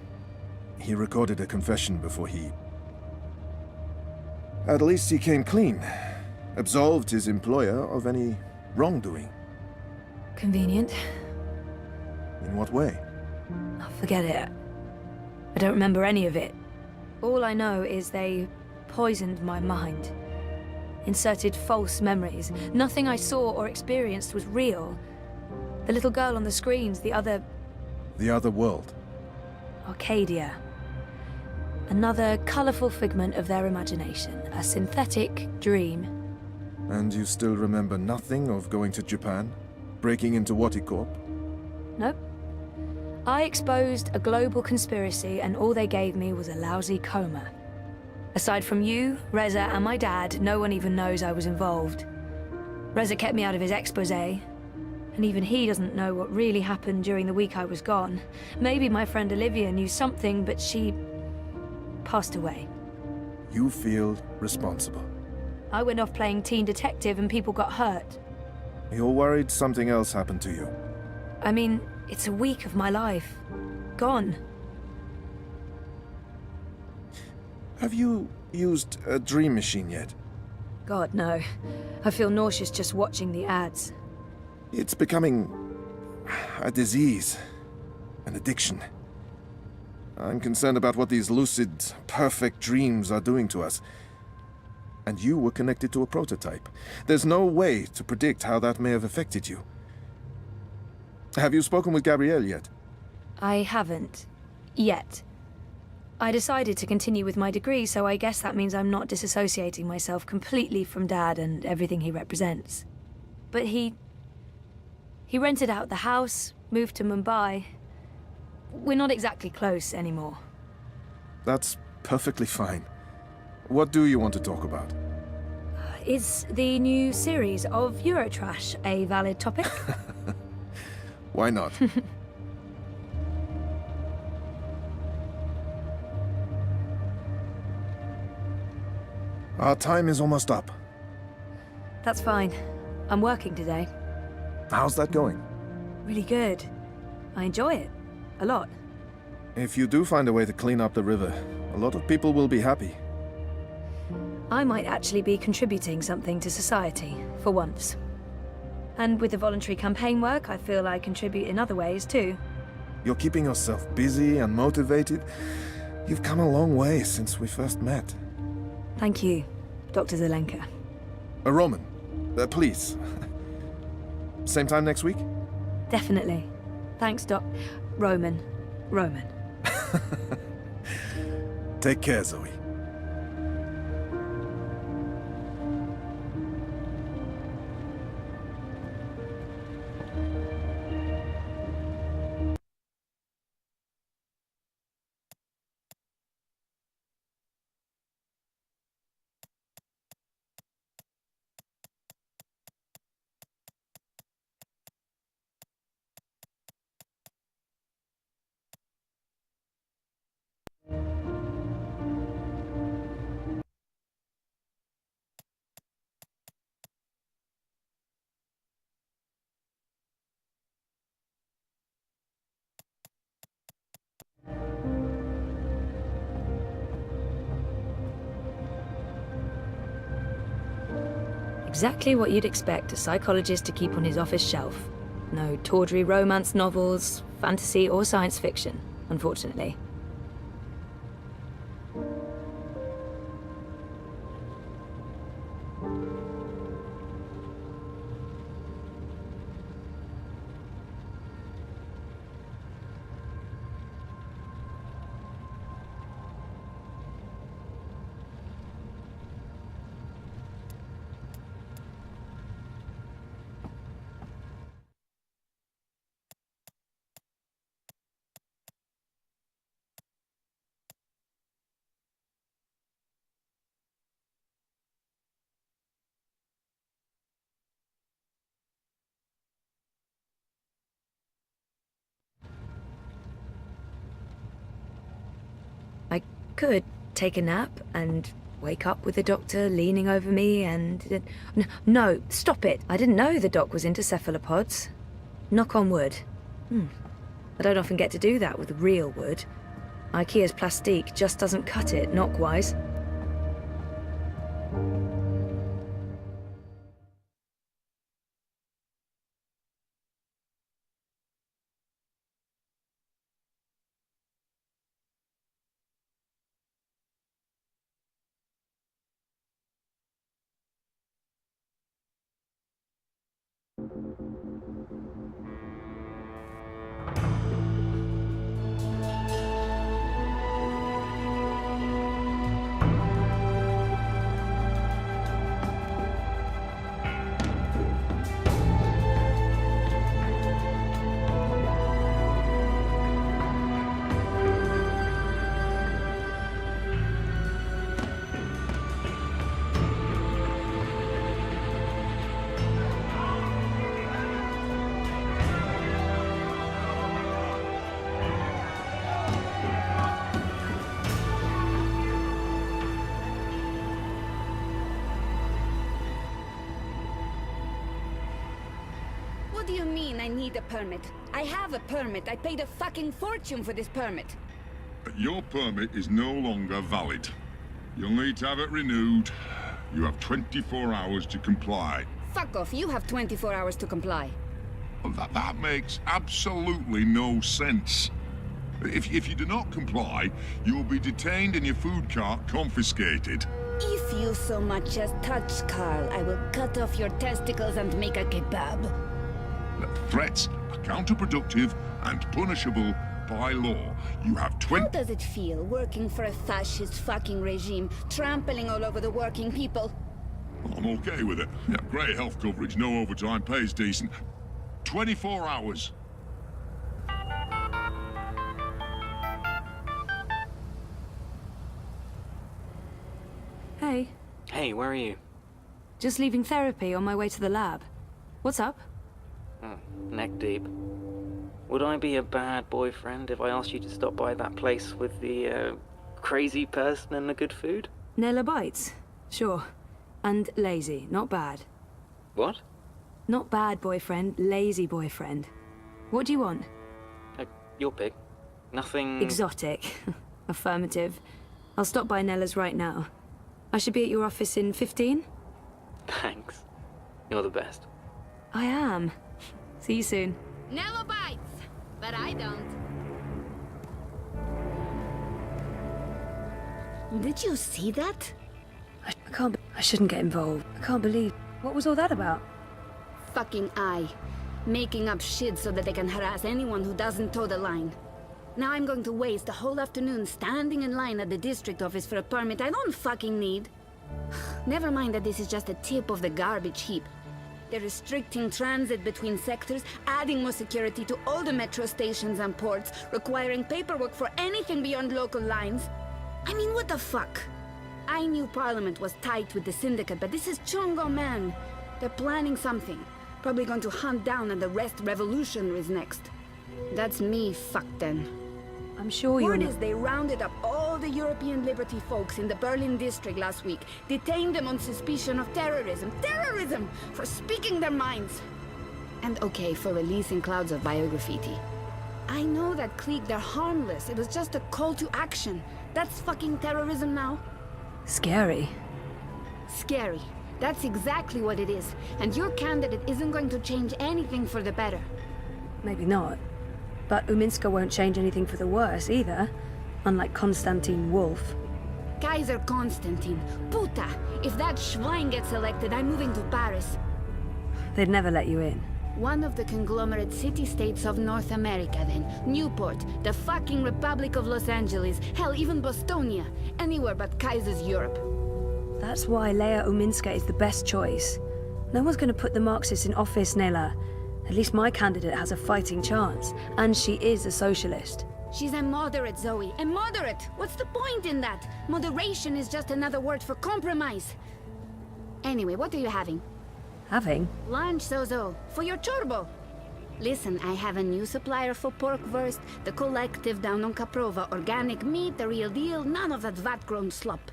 He recorded a confession before he... At least he came clean. Absolved his employer of any wrongdoing. Convenient. In what way? Oh, forget it. I don't remember any of it. All I know is they poisoned my mind. Inserted false memories. Nothing I saw or experienced was real. The little girl on the screens, the other... The other world. Arcadia. Another colourful figment of their imagination. A synthetic dream. And you still remember nothing of going to Japan? Breaking into Waticorp? Nope. I exposed a global conspiracy and all they gave me was a lousy coma. Aside from you, Reza, and my dad, no one even knows I was involved. Reza kept me out of his exposé, and even he doesn't know what really happened during the week I was gone. Maybe my friend Olivia knew something, but she... passed away. You feel responsible. I went off playing teen detective and people got hurt. You're worried something else happened to you. I mean, It's a week of my life. Gone. Have you used a dream machine yet? God, no. I feel nauseous just watching the ads. It's becoming a disease, an addiction. I'm concerned about what these lucid, perfect dreams are doing to us. And you were connected to a prototype. There's no way to predict how that may have affected you. Have you spoken with Gabrielle yet? I haven't. Yet. I decided to continue with my degree, so I guess that means I'm not disassociating myself completely from Dad and everything he represents. But he rented out the house, moved to Mumbai. We're not exactly close anymore. That's perfectly fine. What do you want to talk about? Is the new series of Eurotrash a valid topic? Why not? Our time is almost up. That's fine. I'm working today. How's that going? Really good. I enjoy it. A lot. If you do find a way to clean up the river, a lot of people will be happy. I might actually be contributing something to society, for once. And with the voluntary campaign work, I feel I contribute in other ways, too. You're keeping yourself busy and motivated. You've come a long way since we first met. Thank you, Dr. Zelenka. Roman, please. Same time next week? Definitely. Thanks, Roman. Take care, Zoe. Exactly what you'd expect a psychologist to keep on his office shelf. No tawdry romance novels, fantasy or science fiction, unfortunately. I could take a nap and wake up with the doctor leaning over me and... No, stop it! I didn't know the doc was into cephalopods. Knock on wood. I don't often get to do that with real wood. IKEA's plastique just doesn't cut it, knock-wise. What do you mean I need a permit? I have a permit. I paid a fucking fortune for this permit. Your permit is no longer valid. You'll need to have it renewed. You have 24 hours to comply. Fuck off. You have 24 hours to comply. Well, that makes absolutely no sense. If you do not comply, you'll be detained and your food cart confiscated. If you so much as touch Carl, I will cut off your testicles and make a kebab. Threats are counterproductive and punishable by law. You have How does it feel working for a fascist fucking regime, trampling all over the working people? I'm okay with it. Yeah, great health coverage, no overtime, pays decent. 24 hours. Hey. Hey, where are you? Just leaving therapy on my way to the lab. What's up? Neck deep. Would I be a bad boyfriend if I asked you to stop by that place with the, crazy person and the good food? Nella bites? Sure. And lazy, not bad. What? Not bad boyfriend, lazy boyfriend. What do you want? Your pick. Nothing... Exotic. Affirmative. I'll stop by Nella's right now. I should be at your office in 15? Thanks. You're the best. I am. See you soon. Nella bites, but I don't. Did you see that? I shouldn't get involved. I can't believe... What was all that about? Fucking I. Making up shit so that they can harass anyone who doesn't toe the line. Now I'm going to waste the whole afternoon standing in line at the district office for a permit I don't fucking need. Never mind that this is just a tip of the garbage heap. They're restricting transit between sectors, adding more security to all the metro stations and ports, requiring paperwork for anything beyond local lines. I mean, what the fuck? I knew Parliament was tight with the Syndicate, but this is Chungo, man. They're planning something. Probably going to hunt down and arrest revolutionaries next. That's me fucked then. I'm sure you're Word not... is they rounded up all the European Liberty folks in the Berlin district last week, detained them on suspicion of terrorism. Terrorism! For speaking their minds! And okay, for releasing clouds of biograffiti. I know that clique, they're harmless. It was just a call to action. That's fucking terrorism now. Scary. Scary. That's exactly what it is. And your candidate isn't going to change anything for the better. Maybe not. But Uminska won't change anything for the worse either, unlike Konstantin Wolf. Kaiser Konstantin. Puta! If that Schwein gets elected, I'm moving to Paris. They'd never let you in. One of the conglomerate city-states of North America, then. Newport, the fucking Republic of Los Angeles, hell, even Bostonia. Anywhere but Kaiser's Europe. That's why Leia Uminska is the best choice. No one's going to put the Marxists in office, Nela. At least my candidate has a fighting chance. And she is a socialist. She's a moderate, Zoe. A moderate! What's the point in that? Moderation is just another word for compromise. Anyway, what are you having? Having? Lunch, Zozo. For your chorbo. Listen, I have a new supplier for pork wurst. The Collective down on Caprova. Organic meat, the real deal. None of that vat-grown slop.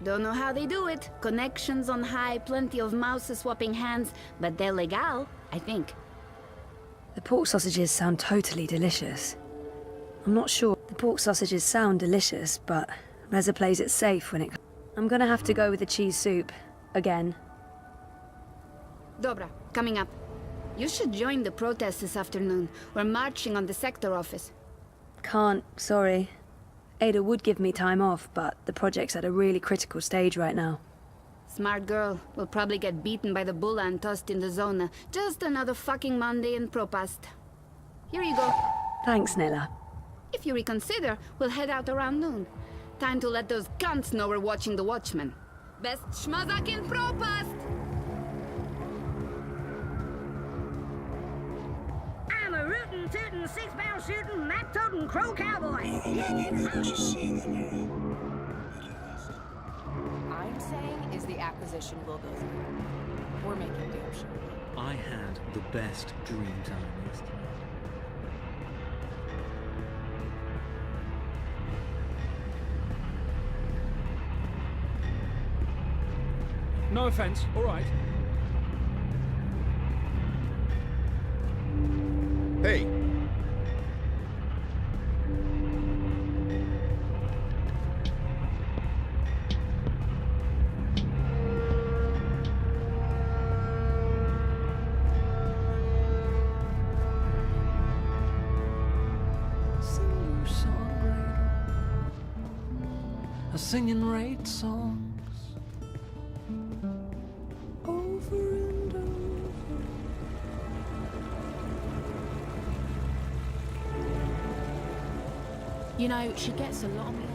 Don't know how they do it. Connections on high, plenty of mouse swapping hands. But they're legal, I think. The pork sausages sound totally delicious. I'm not sure the pork sausages sound delicious, but Reza plays it safe when it... I'm gonna have to go with the cheese soup. Again. Dobra, coming up. You should join the protest this afternoon. We're marching on the sector office. Can't, sorry. Ada would give me time off, but the project's at a really critical stage right now. Smart girl. Will probably get beaten by the bulla and tossed in the zona. Just another fucking Monday in Propast. Here you go. Thanks, Nella. If you reconsider, we'll head out around noon. Time to let those cunts know we're watching the Watchmen. Best schmazak in Propast! I'm a rootin', tootin', six-barrel shootin', map-totin' crow cowboy. I'm saying is the acquisition will go through. We're making damn sure. I had the best dream time yesterday. No offense, all right. Hey! Singing raid songs over and over. You know, she gets a lot of me.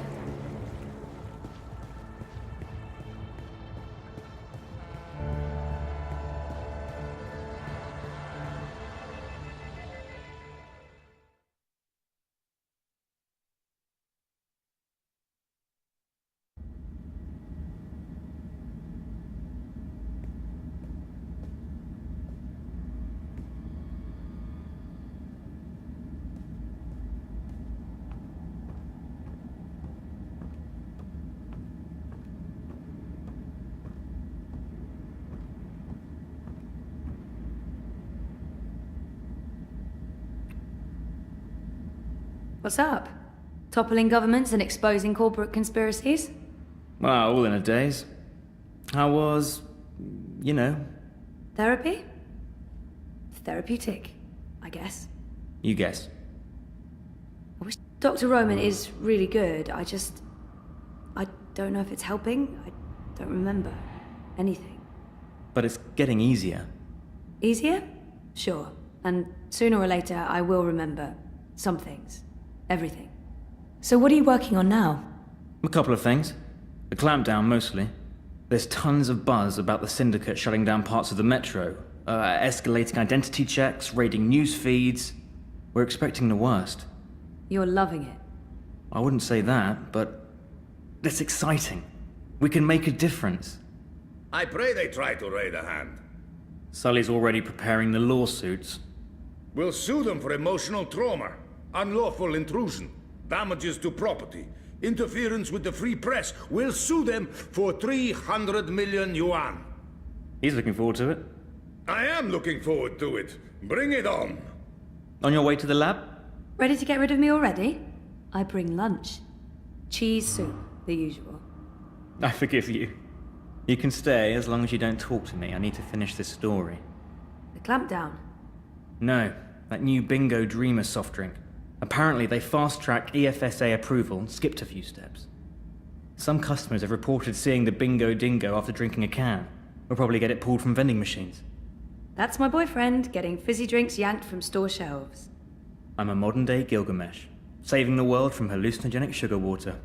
What's up? Toppling governments and exposing corporate conspiracies? Well, all in a daze. How was, you know? Therapy? Therapeutic, I guess. You guess. I wish Dr. Roman is really good. I don't know if it's helping. I don't remember anything. But it's getting easier. Easier? Sure. And sooner or later, I will remember some things. Everything. So what are you working on now? A couple of things. The clampdown, mostly. There's tons of buzz about the Syndicate shutting down parts of the metro, escalating identity checks, raiding news feeds. We're expecting the worst. You're loving it. I wouldn't say that, but it's exciting. We can make a difference. I pray they try to raid a hand. Sully's already preparing the lawsuits. We'll sue them for emotional trauma, unlawful intrusion, damages to property, interference with the free press. We'll sue them for 300 million yuan. He's looking forward to it. I am looking forward to it. Bring it on. On your way to the lab? Ready to get rid of me already? I bring lunch. Cheese soup, the usual. I forgive you. You can stay as long as you don't talk to me. I need to finish this story. The clampdown? No, that new Bingo Dreamer soft drink. Apparently they fast-tracked EFSA approval and skipped a few steps. Some customers have reported seeing the Bingo Dingo after drinking a can. We'll probably get it pulled from vending machines. That's my boyfriend, getting fizzy drinks yanked from store shelves. I'm a modern-day Gilgamesh, saving the world from hallucinogenic sugar water.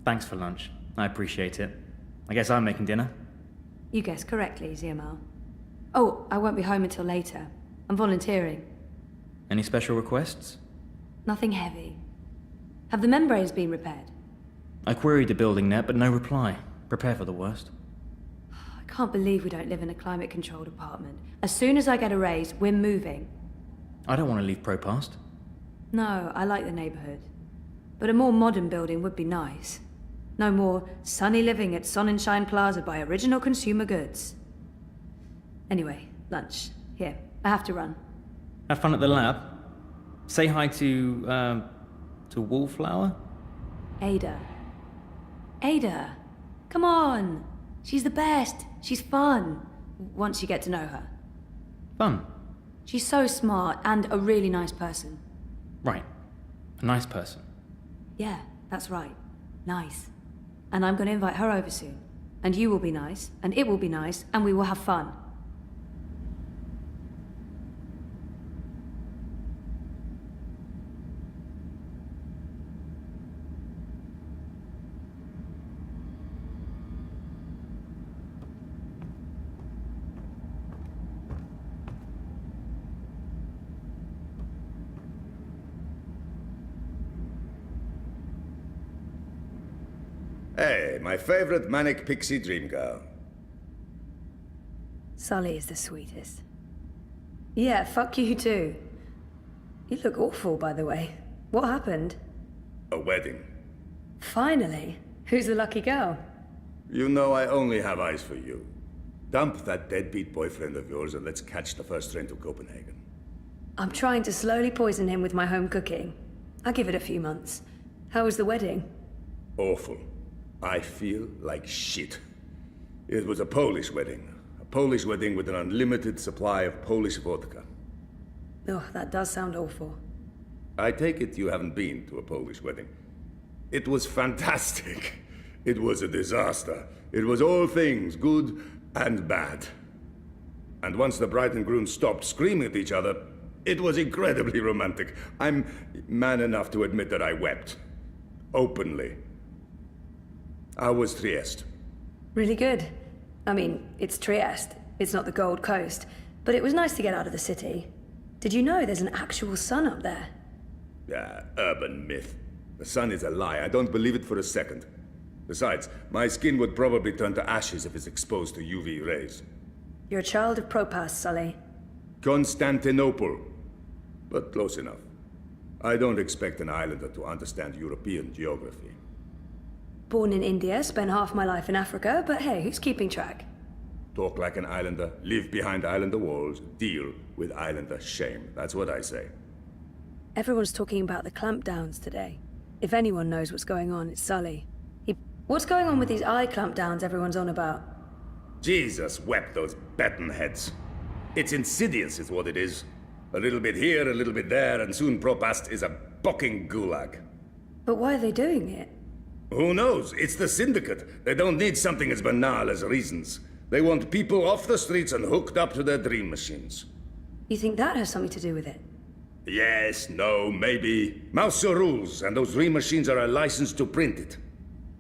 Thanks for lunch. I appreciate it. I guess I'm making dinner. You guessed correctly, Ziamal. Oh, I won't be home until later. I'm volunteering. Any special requests? Nothing heavy. Have the membranes been repaired? I queried the building net, but no reply. Prepare for the worst. I can't believe we don't live in a climate-controlled apartment. As soon as I get a raise, we're moving. I don't want to leave Propast. No, I like the neighborhood. But a more modern building would be nice. No more sunny living at Sonnenschein Plaza by Original Consumer Goods. Anyway, lunch. Here, I have to run. Have fun at the lab. Say hi to Wallflower? Ada. Ada! Come on! She's the best! She's fun! Once you get to know her. Fun? She's so smart and a really nice person. Right. A nice person. Yeah, that's right. Nice. And I'm going to invite her over soon. And you will be nice, and it will be nice, and we will have fun. Hey, my favorite manic pixie dream girl. Sully is the sweetest. Yeah, fuck you too. You look awful, by the way. What happened? A wedding. Finally. Who's the lucky girl? You know I only have eyes for you. Dump that deadbeat boyfriend of yours and let's catch the first train to Copenhagen. I'm trying to slowly poison him with my home cooking. I'll give it a few months. How was the wedding? Awful. I feel like shit. It was a Polish wedding. A Polish wedding with an unlimited supply of Polish vodka. Oh, that does sound awful. I take it you haven't been to a Polish wedding. It was fantastic. It was a disaster. It was all things, good and bad. And once the bride and groom stopped screaming at each other, it was incredibly romantic. I'm man enough to admit that I wept. Openly. How was Trieste? Really good. I mean, it's Trieste. It's not the Gold Coast. But it was nice to get out of the city. Did you know there's an actual sun up there? Yeah, urban myth. The sun is a lie. I don't believe it for a second. Besides, my skin would probably turn to ashes if it's exposed to UV rays. You're a child of Propas, Sully. Constantinople. But close enough. I don't expect an islander to understand European geography. Born in India, spent half my life in Africa, but hey, who's keeping track? Talk like an islander, live behind islander walls, deal with islander shame. That's what I say. Everyone's talking about the clampdowns today. If anyone knows what's going on, it's Sully. What's going on with these eye clampdowns everyone's on about? Jesus wept those baton heads. It's insidious is what it is. A little bit here, a little bit there, and soon Propast is a bucking gulag. But why are they doing it? Who knows? It's the Syndicate. They don't need something as banal as reasons. They want people off the streets and hooked up to their dream machines. You think that has something to do with it? Yes, no, maybe. Mouser rules, and those dream machines are a license to print it.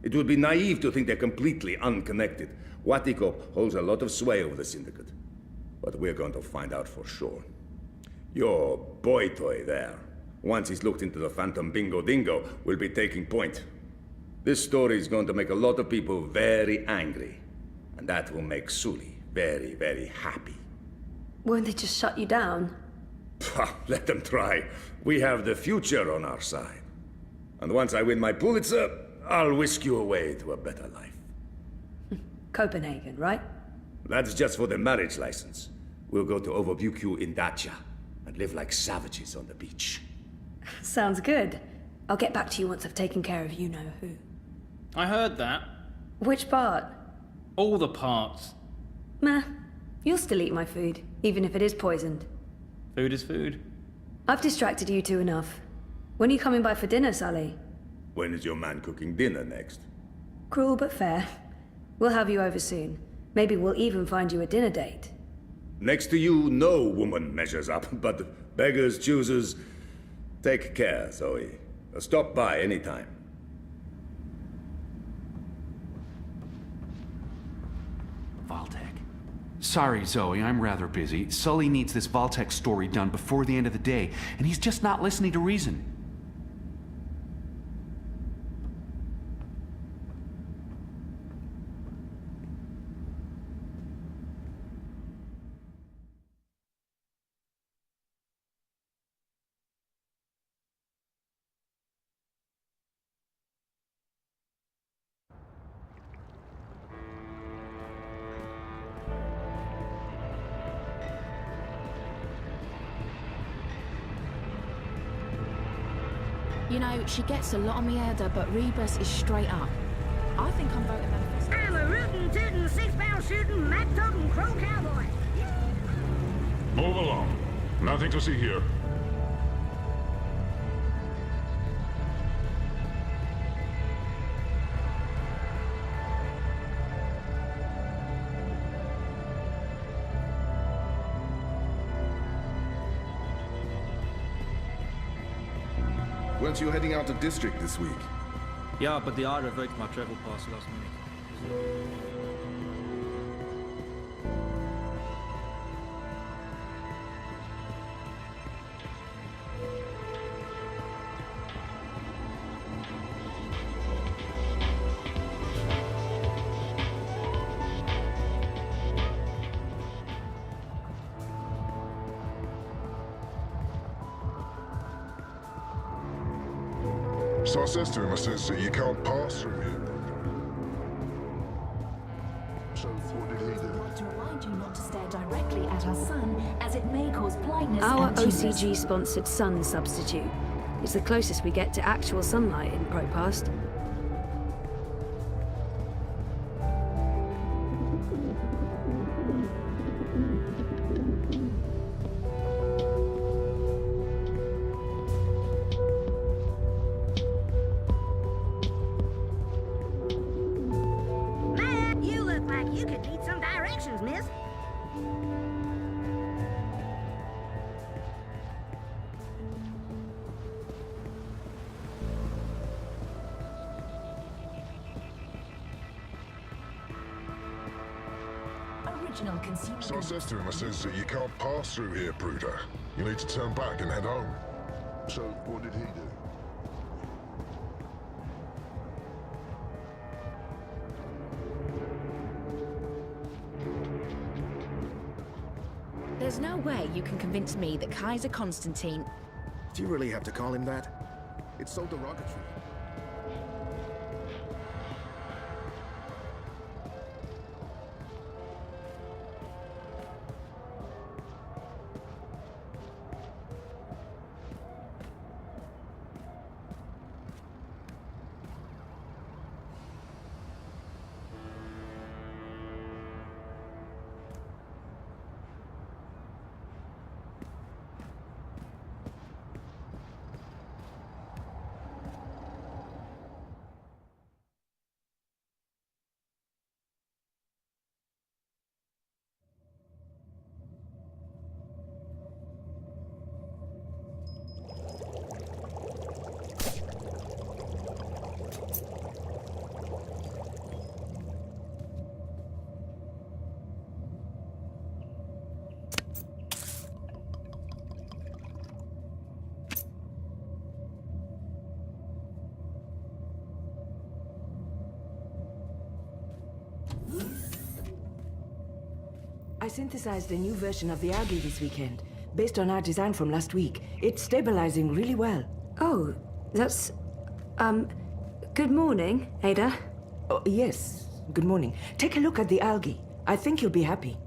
It would be naive to think they're completely unconnected. Watikop holds a lot of sway over the Syndicate. But we're going to find out for sure. Your boy toy there, once he's looked into the Phantom Bingo Dingo, will be taking point. This story is going to make a lot of people very angry. And that will make Sully very, very happy. Won't they just shut you down? Let them try. We have the future on our side. And once I win my Pulitzer, I'll whisk you away to a better life. Copenhagen, right? That's just for the marriage license. We'll go to Overbukyu in Dacia and live like savages on the beach. Sounds good. I'll get back to you once I've taken care of you-know-who. I heard that. Which part? All the parts. Meh. You'll still eat my food, even if it is poisoned. Food is food. I've distracted you two enough. When are you coming by for dinner, Sully? When is your man cooking dinner next? Cruel but fair. We'll have you over soon. Maybe we'll even find you a dinner date. Next to you, no woman measures up, but beggars, choosers. Take care, Zoe. Stop by anytime. Vault-Tec. Sorry, Zoe, I'm rather busy. Sully needs this Vault-Tec story done before the end of the day, and he's just not listening to reason. You know, she gets a lot on me header, but Rebus is straight up. I think I'm voting manifesto. I'm a rootin', tootin', 6-pound shooting, map-toting crow cowboy. Move along. Nothing to see here. Weren't you heading out to District this week? Yeah, but the I revoked my travel pass last minute. So I says to him, I says, you can't pass through here. So what did he do? To remind you not to stare directly at our sun, as it may cause cause blindness Our and tumors. OCG-sponsored sun substitute is the closest we get to actual sunlight in ProPast. Matt, you look like you could need some directions, miss. Original consumer. So I says to him, I says, you can't pass through here, Bruder. You need to turn back and head home. So what did he do? There's no way you can convince me that Kaiser Constantine... Do you really have to call him that? It's so derogatory. I synthesized a new version of the algae this weekend, based on our design from last week. It's stabilizing really well. Oh, that's... good morning, Ada. Oh, yes. Good morning. Take a look at the algae. I think you'll be happy.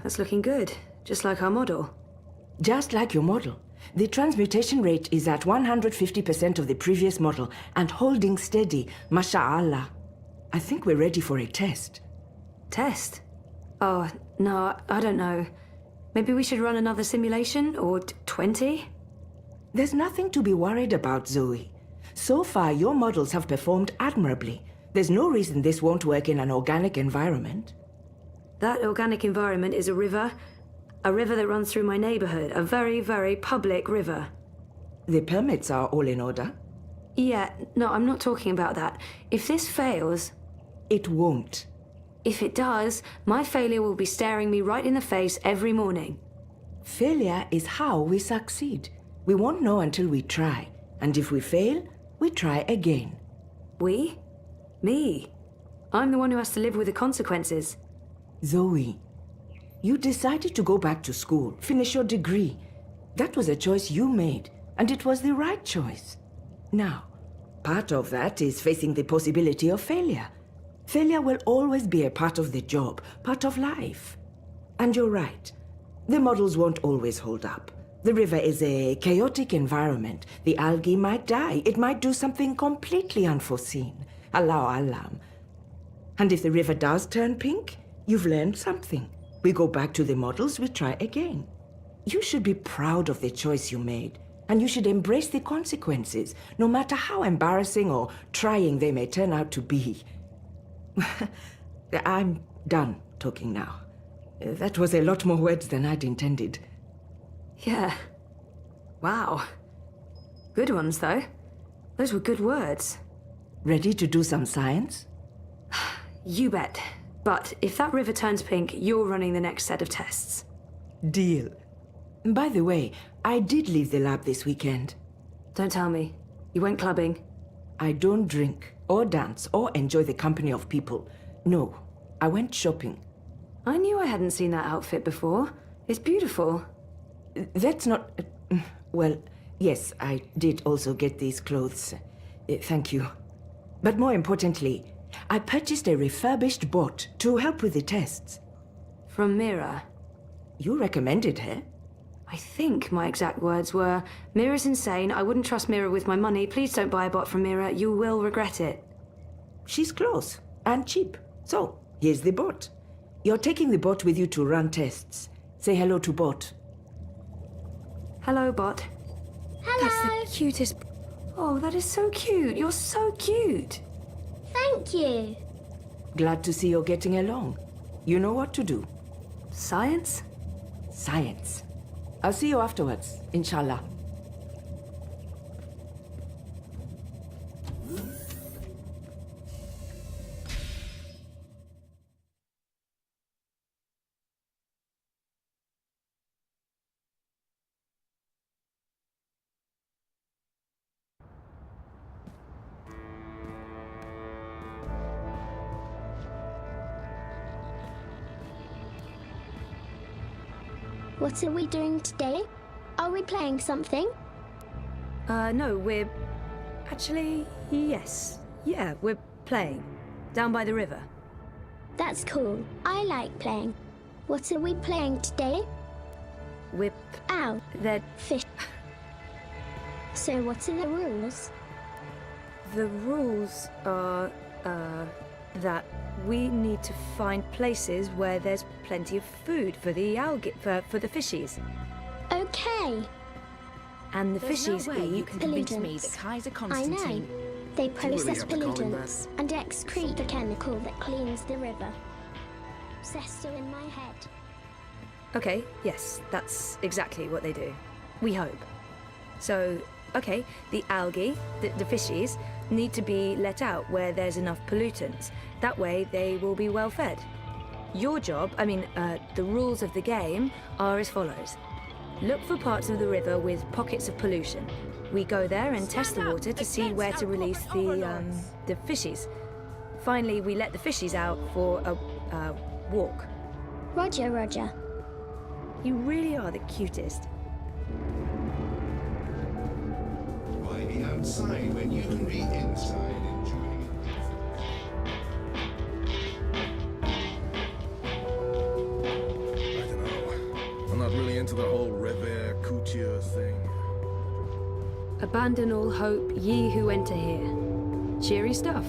That's looking good. Just like our model. Just like your model. The transmutation rate is at 150% of the previous model and holding steady, masha'Allah. I think we're ready for a test. Test? Oh, no, I don't know. Maybe we should run another simulation, or 20? There's nothing to be worried about, Zoe. So far, your models have performed admirably. There's no reason this won't work in an organic environment. That organic environment is a river that runs through my neighborhood, a very, very public river. The permits are all in order? Yeah, no, I'm not talking about that. If this fails... It won't. If it does, my failure will be staring me right in the face every morning. Failure is how we succeed. We won't know until we try. And if we fail, we try again. We? Me? I'm the one who has to live with the consequences. Zoe, you decided to go back to school, finish your degree. That was a choice you made, and it was the right choice. Now, part of that is facing the possibility of failure. Failure will always be a part of the job, part of life. And you're right. The models won't always hold up. The river is a chaotic environment. The algae might die. It might do something completely unforeseen. Allahu Alam. And if the river does turn pink, you've learned something. We go back to the models, we try again. You should be proud of the choice you made, and you should embrace the consequences, no matter how embarrassing or trying they may turn out to be. I'm done talking now. That was a lot more words than I'd intended. Yeah. Wow. Good ones, though. Those were good words. Ready to do some science? You bet. But if that river turns pink, you're running the next set of tests. Deal. By the way, I did leave the lab this weekend. Don't tell me. You went clubbing? I don't drink, or dance, or enjoy the company of people. No, I went shopping. I knew I hadn't seen that outfit before. It's beautiful. That's not... Well, yes, I did also get these clothes. Thank you. But more importantly, I purchased a refurbished bot to help with the tests. From Mira. You recommended her? I think my exact words were, Mira's insane, I wouldn't trust Mira with my money, please don't buy a bot from Mira, you will regret it. She's close and cheap. So, here's the bot. You're taking the bot with you to run tests. Say hello to bot. Hello, bot. Hello. That's the cutest... Oh, that is so cute. You're so cute. Thank you. Glad to see you're getting along. You know what to do. Science? Science. I'll see you afterwards, inshallah. What are we doing today? Are we playing something? No, we're... Actually, yes. Yeah, we're playing. Down by the river. That's cool. I like playing. What are we playing today? We're... Ow. They're... Fish. So what are the rules? The rules are, that we need to find places where there's plenty of food for the algae, for the fishies. Okay. And the There's fishies no way eat... you can convince me that Kaiser Constantine... I know. They process have to call him pollutants and excrete the chemical that cleans the river. Says so in my head. Okay, yes, that's exactly what they do. We hope. So, okay, the algae, the fishies, need to be let out where there's enough pollutants. That way they will be well fed. Your job, the rules of the game are as follows. Look for parts of the river with pockets of pollution. We go there and test the water to see where to release the fishies. Finally, we let the fishies out for a walk. Roger, Roger. You really are the cutest. Why be outside when you can be inside enjoying I don't know. I'm not really into the whole river couture thing. Abandon all hope, ye who enter here. Cheery stuff.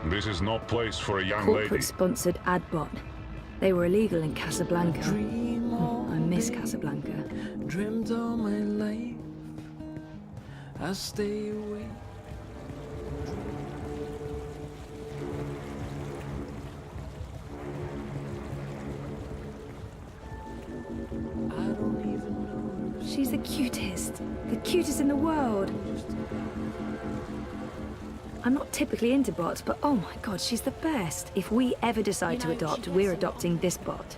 This is not place for a young lady. Corporate-sponsored ad bot. They were illegal in Casablanca. I miss Casablanca. Dreamed all my life. I stay awake. I don't even know. She's the cutest. The cutest in the world. I'm not typically into bots, but oh my god, she's the best. If we ever decide to adopt, we're adopting this bot.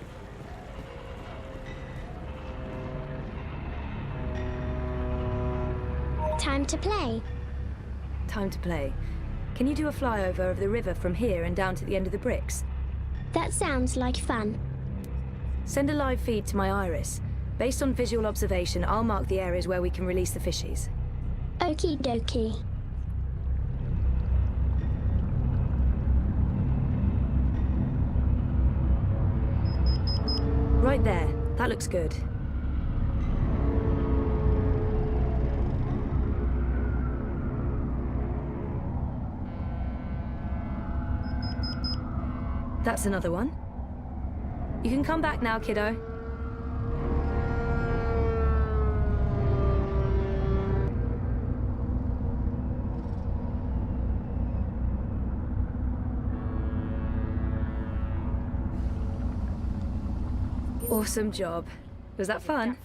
Time to play. Time to play. Can you do a flyover of the river from here and down to the end of the bricks? That sounds like fun. Send a live feed to my iris. Based on visual observation, I'll mark the areas where we can release the fishies. Okie dokie. Right there. That looks good. That's another one. You can come back now, kiddo. Awesome job. Was that fun?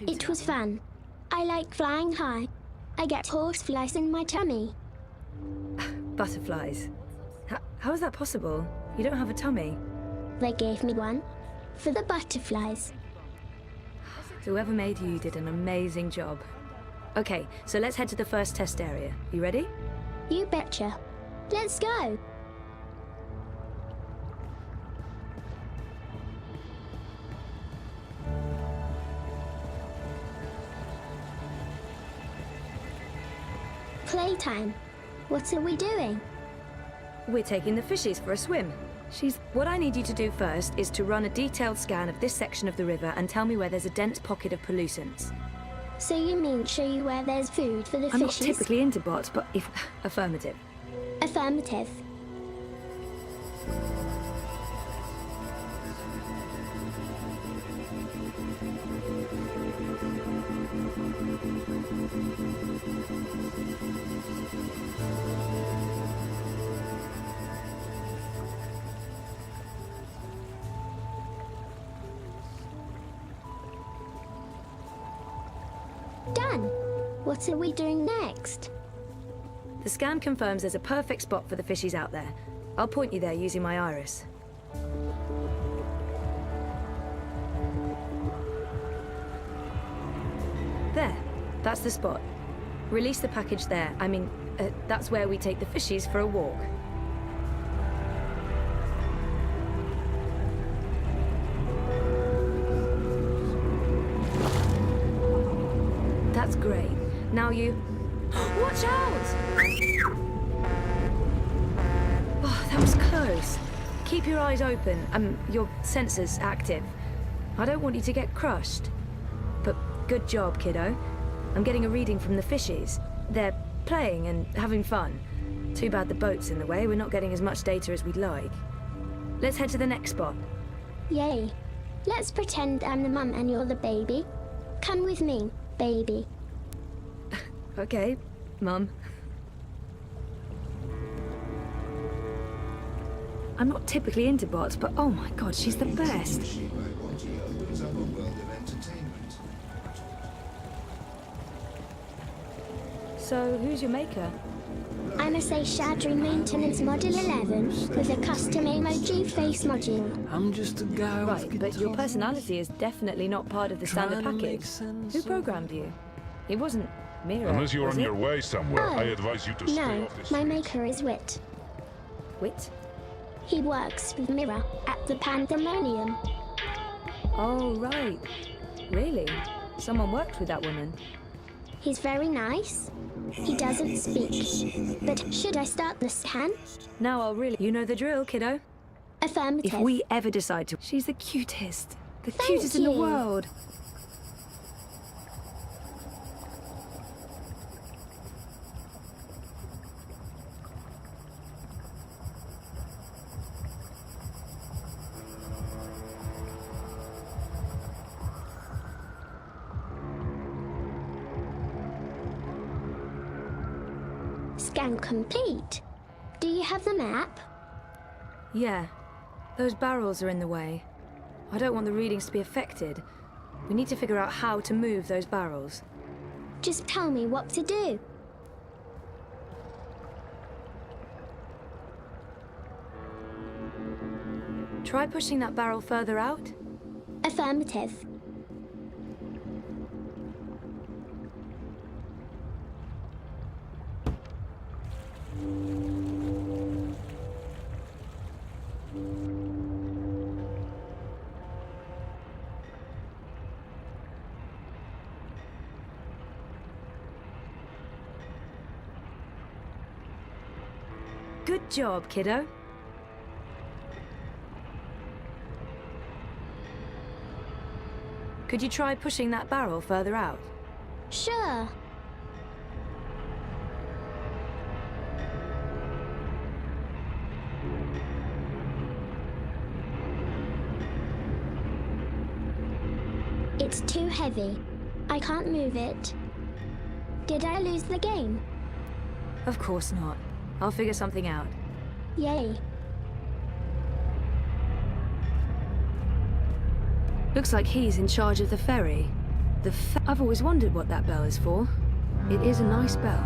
It was fun. I like flying high. I get horseflies in my tummy. Butterflies. How is that possible? You don't have a tummy. They gave me one for the butterflies. Whoever made you did an amazing job. Okay, so let's head to the first test area. You ready? You betcha. Let's go. Playtime. What are we doing? We're taking the fishies for a swim. What I need you to do first is to run a detailed scan of this section of the river and tell me where there's a dense pocket of pollutants. So you mean show you where there's food for the I'm not fishes? typically into bots, but if... Affirmative. Affirmative. Done. What are we doing next? The scan confirms there's a perfect spot for the fishies out there. I'll point you there using my iris. There. That's the spot. Release the package there. That's where we take the fishies for a walk. That's great. Now you... Watch out! Oh, that was close. Keep your eyes open, your sensors active. I don't want you to get crushed. But good job, kiddo. I'm getting a reading from the fishies. They're playing and having fun. Too bad the boat's in the way. We're not getting as much data as we'd like. Let's head to the next spot. Yay. Let's pretend I'm the mum and you're the baby. Come with me, baby. Okay, Mum. I'm not typically into bots, but oh my god, she's the best. So, who's your maker? I'm a Seychadri Maintenance Model 11 with a custom emoji face module. I'm just a guy. Right, but your personality is definitely not part of the standard package. Who programmed you? It wasn't Mira, Unless you're was on it? your way somewhere, Oh, I advise you to stay No, off this. my maker is Wit. Wit? He works with Mira at the Pandemonium. Oh, right. Really? Someone worked with that woman? He's very nice. He doesn't speak. But should I start the scan? Now I'll really... You know the drill, kiddo. Affirmative. If we ever decide to... She's the cutest. The Thank cutest in the you. world. Scan complete. Do you have the map? Yeah. Those barrels are in the way. I don't want the readings to be affected. We need to figure out how to move those barrels. Just tell me what to do. Try pushing that barrel further out. Affirmative. Good job, kiddo. Could you try pushing that barrel further out? Sure. It's too heavy. I can't move it. Did I lose the game? Of course not. I'll figure something out. Yay. Looks like he's in charge of the ferry. I've always wondered what that bell is for. It is a nice bell.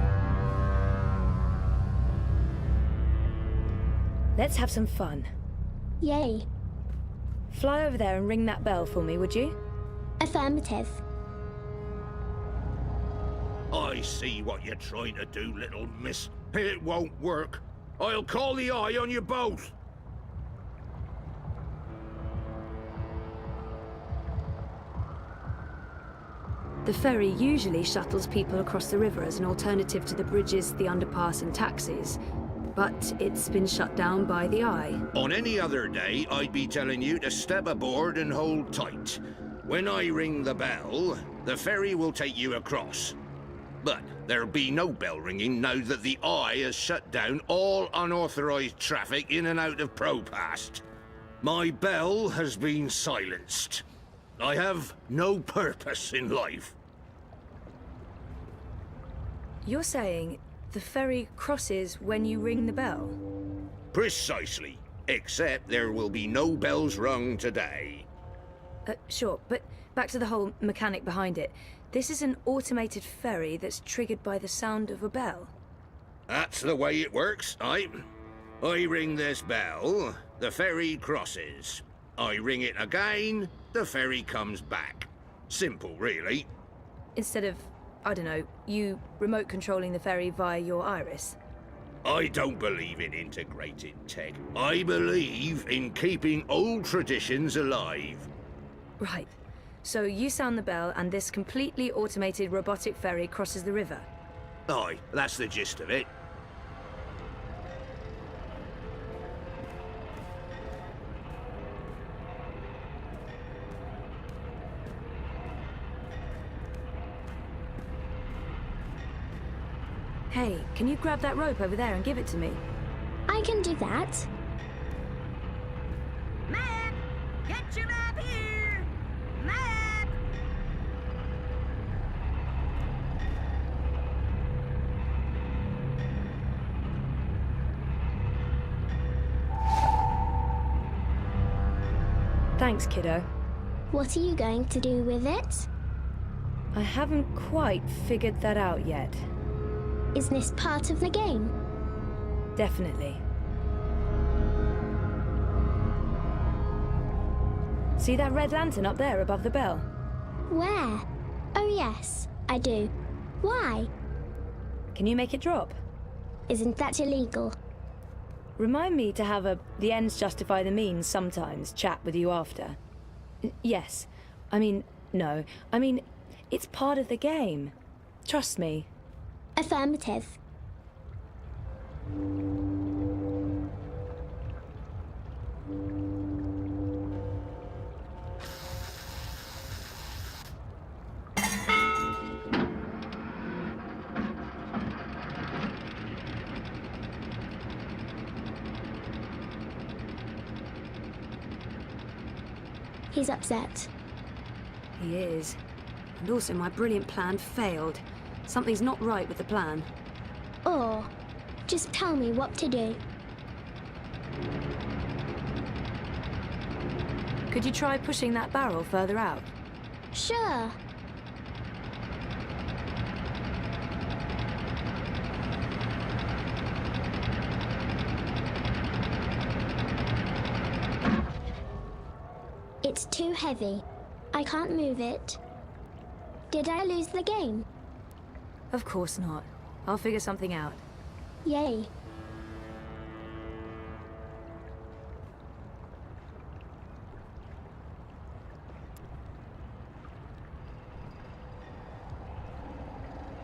Let's have some fun. Yay. Fly over there and ring that bell for me, would you? Affirmative. I see what you're trying to do, little miss. It won't work. I'll call the eye on you both. The ferry usually shuttles people across the river as an alternative to the bridges, the underpass, and taxis. But it's been shut down by the Eye. On any other day, I'd be telling you to step aboard and hold tight. When I ring the bell, the ferry will take you across. But there'll be no bell ringing now that the Eye has shut down all unauthorized traffic in and out of Propast. My bell has been silenced. I have no purpose in life. You're saying the ferry crosses when you ring the bell? Precisely. Except there will be no bells rung today. Sure, but back to the whole mechanic behind it. This is an automated ferry that's triggered by the sound of a bell. That's the way it works. I ring this bell, the ferry crosses. I ring it again, the ferry comes back. Simple, really. Instead of, I don't know, you remote controlling the ferry via your iris. I don't believe in integrated tech. I believe in keeping old traditions alive. Right. So you sound the bell and this completely automated robotic ferry crosses the river? Aye, that's the gist of it. Hey, can you grab that rope over there and give it to me? I can do that. Map! Get your map here! Map! Thanks, kiddo. What are you going to do with it? I haven't quite figured that out yet. Is this part of the game? Definitely. See that red lantern up there above the bell? Where? Oh yes, I do. Why? Can you make it drop? Isn't that illegal? Remind me to have a the ends justify the means sometimes chat with you after. Yes. No. It's part of the game. Trust me. Affirmative. He's upset. He is. And also my brilliant plan failed. Something's not right with the plan. Or, just tell me what to do. Could you try pushing that barrel further out? Sure. It's too heavy. I can't move it. Did I lose the game? Of course not. I'll figure something out. Yay.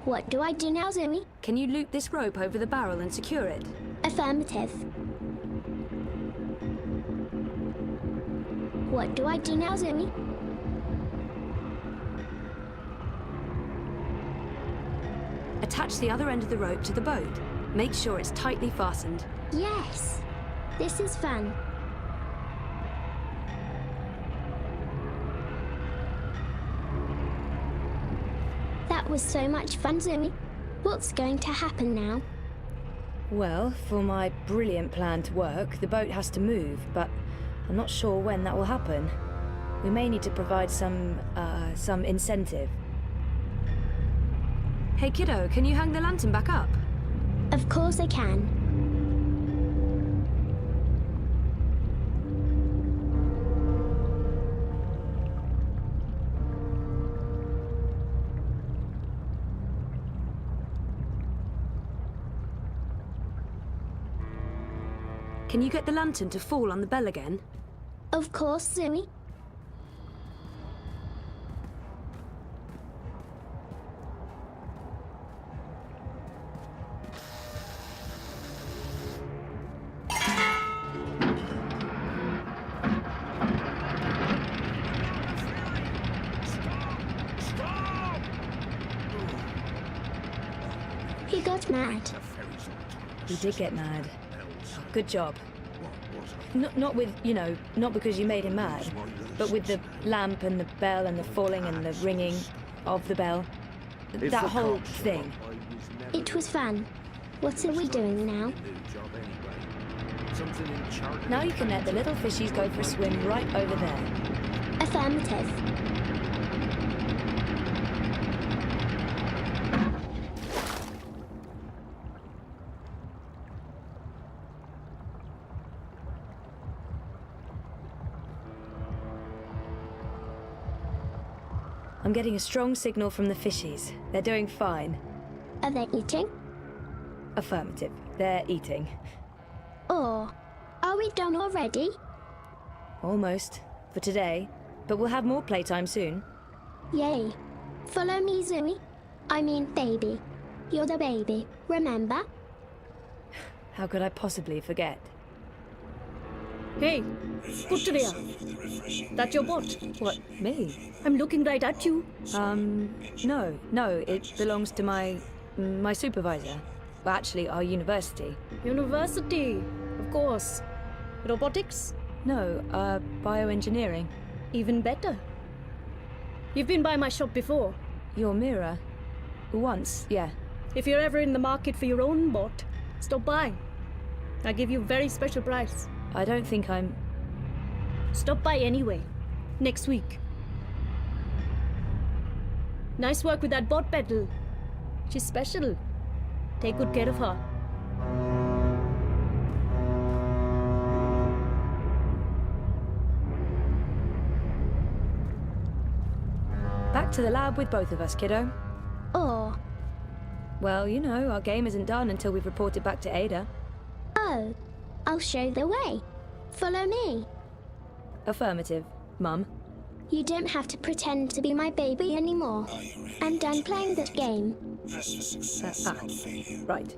What do I do now, Zoe? Can you loop this rope over the barrel and secure it? Affirmative. What do I do now, Zoe? Attach the other end of the rope to the boat. Make sure it's tightly fastened. Yes! This is fun. That was so much fun, Zoe. What's going to happen now? Well, for my brilliant plan to work, the boat has to move, but I'm not sure when that will happen. We may need to provide some incentive. Hey kiddo, can you hang the lantern back up? Of course I can. can you get the lantern to fall on the bell again? Of course, Zoe. He got mad. You did get mad. Oh, good job. Not with, not because you made him mad, but with the lamp and the bell and the falling and the ringing of the bell. That whole thing. It was fun. What are we doing now? Now you can let the little fishies go for a swim right over there. Affirmative. I'm getting a strong signal from the fishies. They're doing fine. Are they eating? Affirmative. They're eating. Or are we done already? Almost. For today. But we'll have more playtime soon. Yay. Follow me, Zoe. I mean, baby. You're the baby, remember? How could I possibly forget? Hey, good to hear. That's your bot. What, me? I'm looking right at you. No, it belongs to my supervisor. Well, actually, our university. University, of course. Robotics? No, bioengineering. Even better. You've been by my shop before. Your mirror? Once, yeah. If you're ever in the market for your own bot, stop by. I'll give you a very special price. I don't think I'm... Stop by anyway. Next week. Nice work with that bot petal. She's special. Take good care of her. Back to the lab with both of us, kiddo. Or... Well, our game isn't done until we've reported back to Ada. Oh, I'll show the way. Follow me. Affirmative, Mum. You don't have to pretend to be my baby anymore. I'm done playing this game. Press for success, not failure. Right.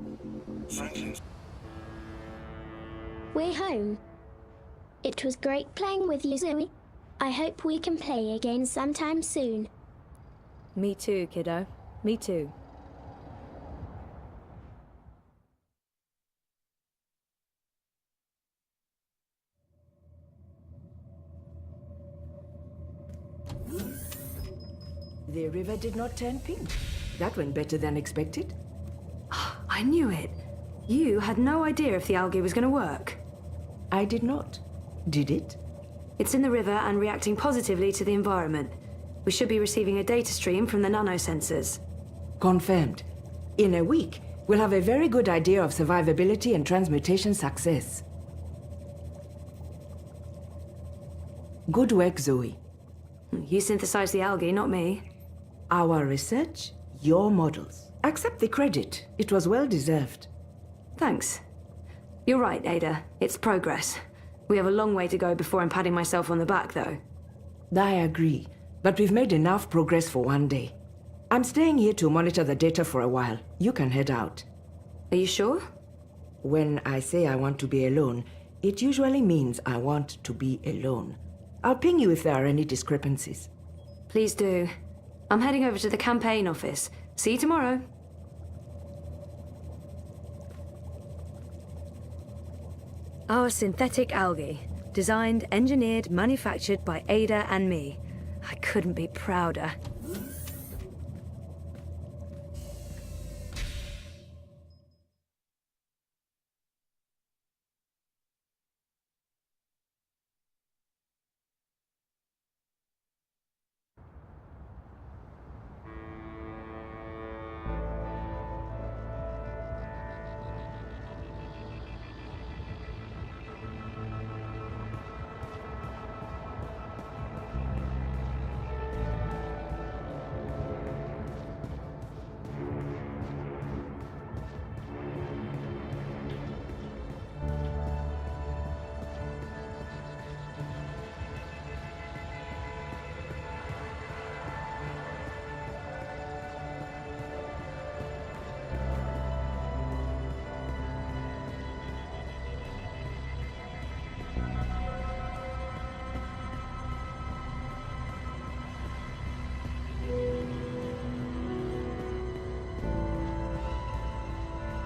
Franklin. We're home. It was great playing with you, Zoe. I hope we can play again sometime soon. Me too, kiddo. Me too. The river did not turn pink. That went better than expected. I knew it. You had no idea if the algae was going to work. I did not. Did it? It's in the river and reacting positively to the environment. We should be receiving a data stream from the nanosensors. Confirmed. In a week, we'll have a very good idea of survivability and transmutation success. Good work, Zoe. You synthesized the algae, not me. Our research, your models. Accept the credit. It was well deserved. Thanks. You're right, Ada. It's progress. We have a long way to go before I'm patting myself on the back, though. I agree, but we've made enough progress for one day. I'm staying here to monitor the data for a while. You can head out. Are you sure? When I say I want to be alone, it usually means I want to be alone. I'll ping you if there are any discrepancies. Please do. I'm heading over to the campaign office. See you tomorrow. Our synthetic algae. Designed, engineered, manufactured by Ada and me. I couldn't be prouder.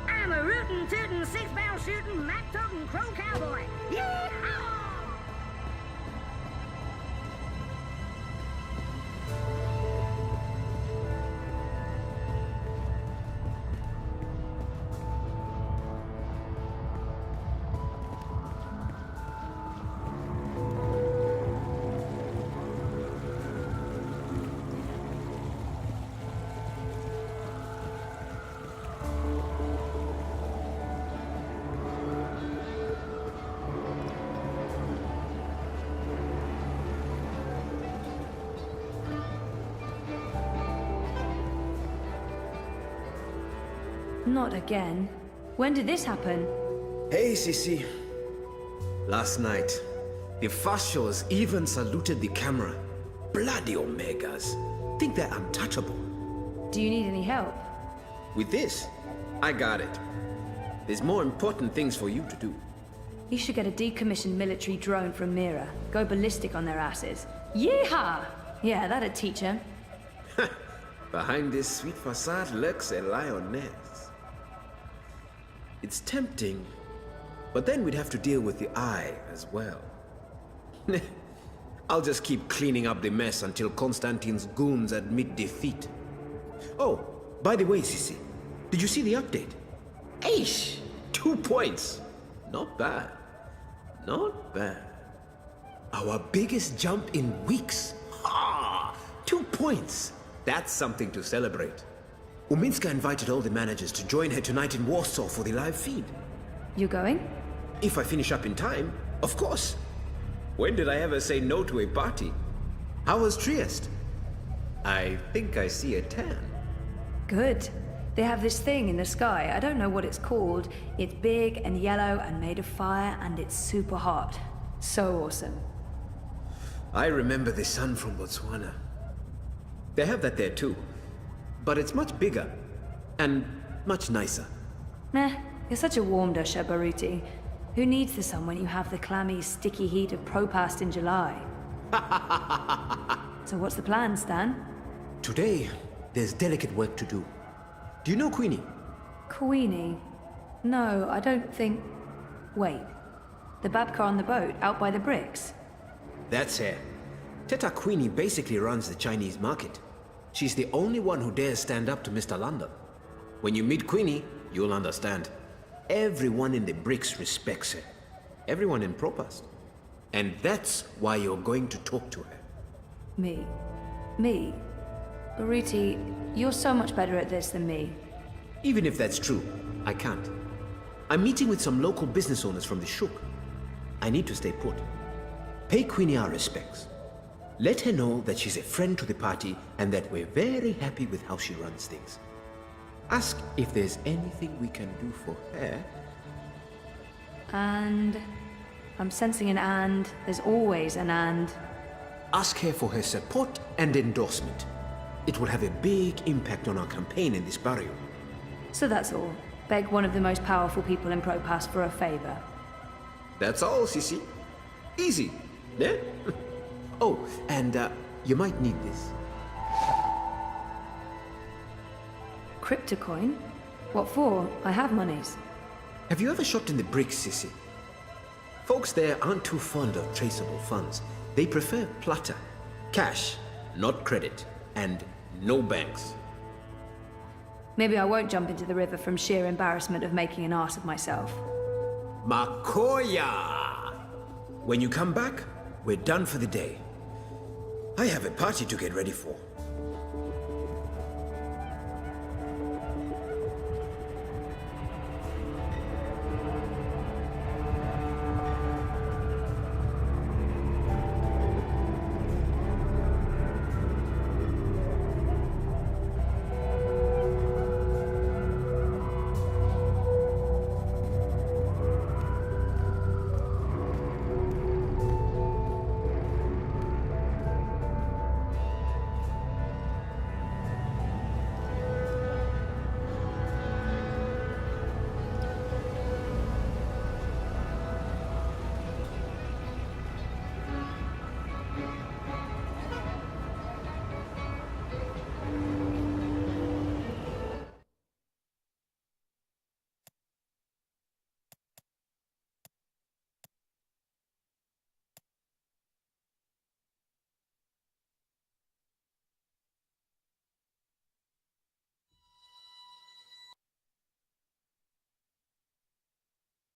I'm a rootin', tootin', six-barrel shootin', map-totin' crow cowboy. Yee-haw! Not again. When did this happen? Hey, Sissy. Last night, the fast shows even saluted the camera. Bloody Omegas. Think they're untouchable. Do you need any help? With this, I got it. There's more important things for you to do. You should get a decommissioned military drone from Mira. Go ballistic on their asses. Yeehaw! Yeah, that'd teach him. Behind this sweet facade lurks a lioness. It's tempting, but then we'd have to deal with the eye as well. I'll just keep cleaning up the mess until Constantine's goons admit defeat. Oh, by the way, Sissy, did you see the update? Aish! 2 points! Not bad. Not bad. Our biggest jump in weeks. Ha! 2 points! That's something to celebrate. Uminska invited all the managers to join her tonight in Warsaw for the live feed. You going? If I finish up in time, of course. When did I ever say no to a party? How was Trieste? I think I see a tan. Good. They have this thing in the sky. I don't know what it's called. It's big and yellow and made of fire, and it's super hot. So awesome. I remember the sun from Botswana. They have that there too. But it's much bigger. And much nicer. Meh. You're such a warm dusher, Baruti. Who needs the sun when you have the clammy, sticky heat of Propast in July? So what's the plan, Stan? Today, there's delicate work to do. Do you know Queenie? Queenie? No, I don't think... Wait. The Babka on the boat, out by the bricks? That's her. Teta Queenie basically runs the Chinese market. She's the only one who dares stand up to Mr. London. When you meet Queenie, you'll understand. Everyone in the bricks respects her. Everyone in Propast. And that's why you're going to talk to her. Me? Baruti, you're so much better at this than me. Even if that's true, I can't. I'm meeting with some local business owners from the Shuk. I need to stay put. Pay Queenie our respects. Let her know that she's a friend to the party and that we're very happy with how she runs things. Ask if there's anything we can do for her. And... I'm sensing an and. There's always an and. Ask her for her support and endorsement. It will have a big impact on our campaign in this barrio. So that's all. Beg one of the most powerful people in Propast for a favor. That's all, Sissy. Easy, yeah? Oh, and you might need this. Cryptocoin? What for? I have monies. Have you ever shopped in the bricks, Sissy? Folks there aren't too fond of traceable funds. They prefer plata. Cash, not credit. And no banks. Maybe I won't jump into the river from sheer embarrassment of making an ass of myself. Makoya! When you come back, we're done for the day. I have a party to get ready for.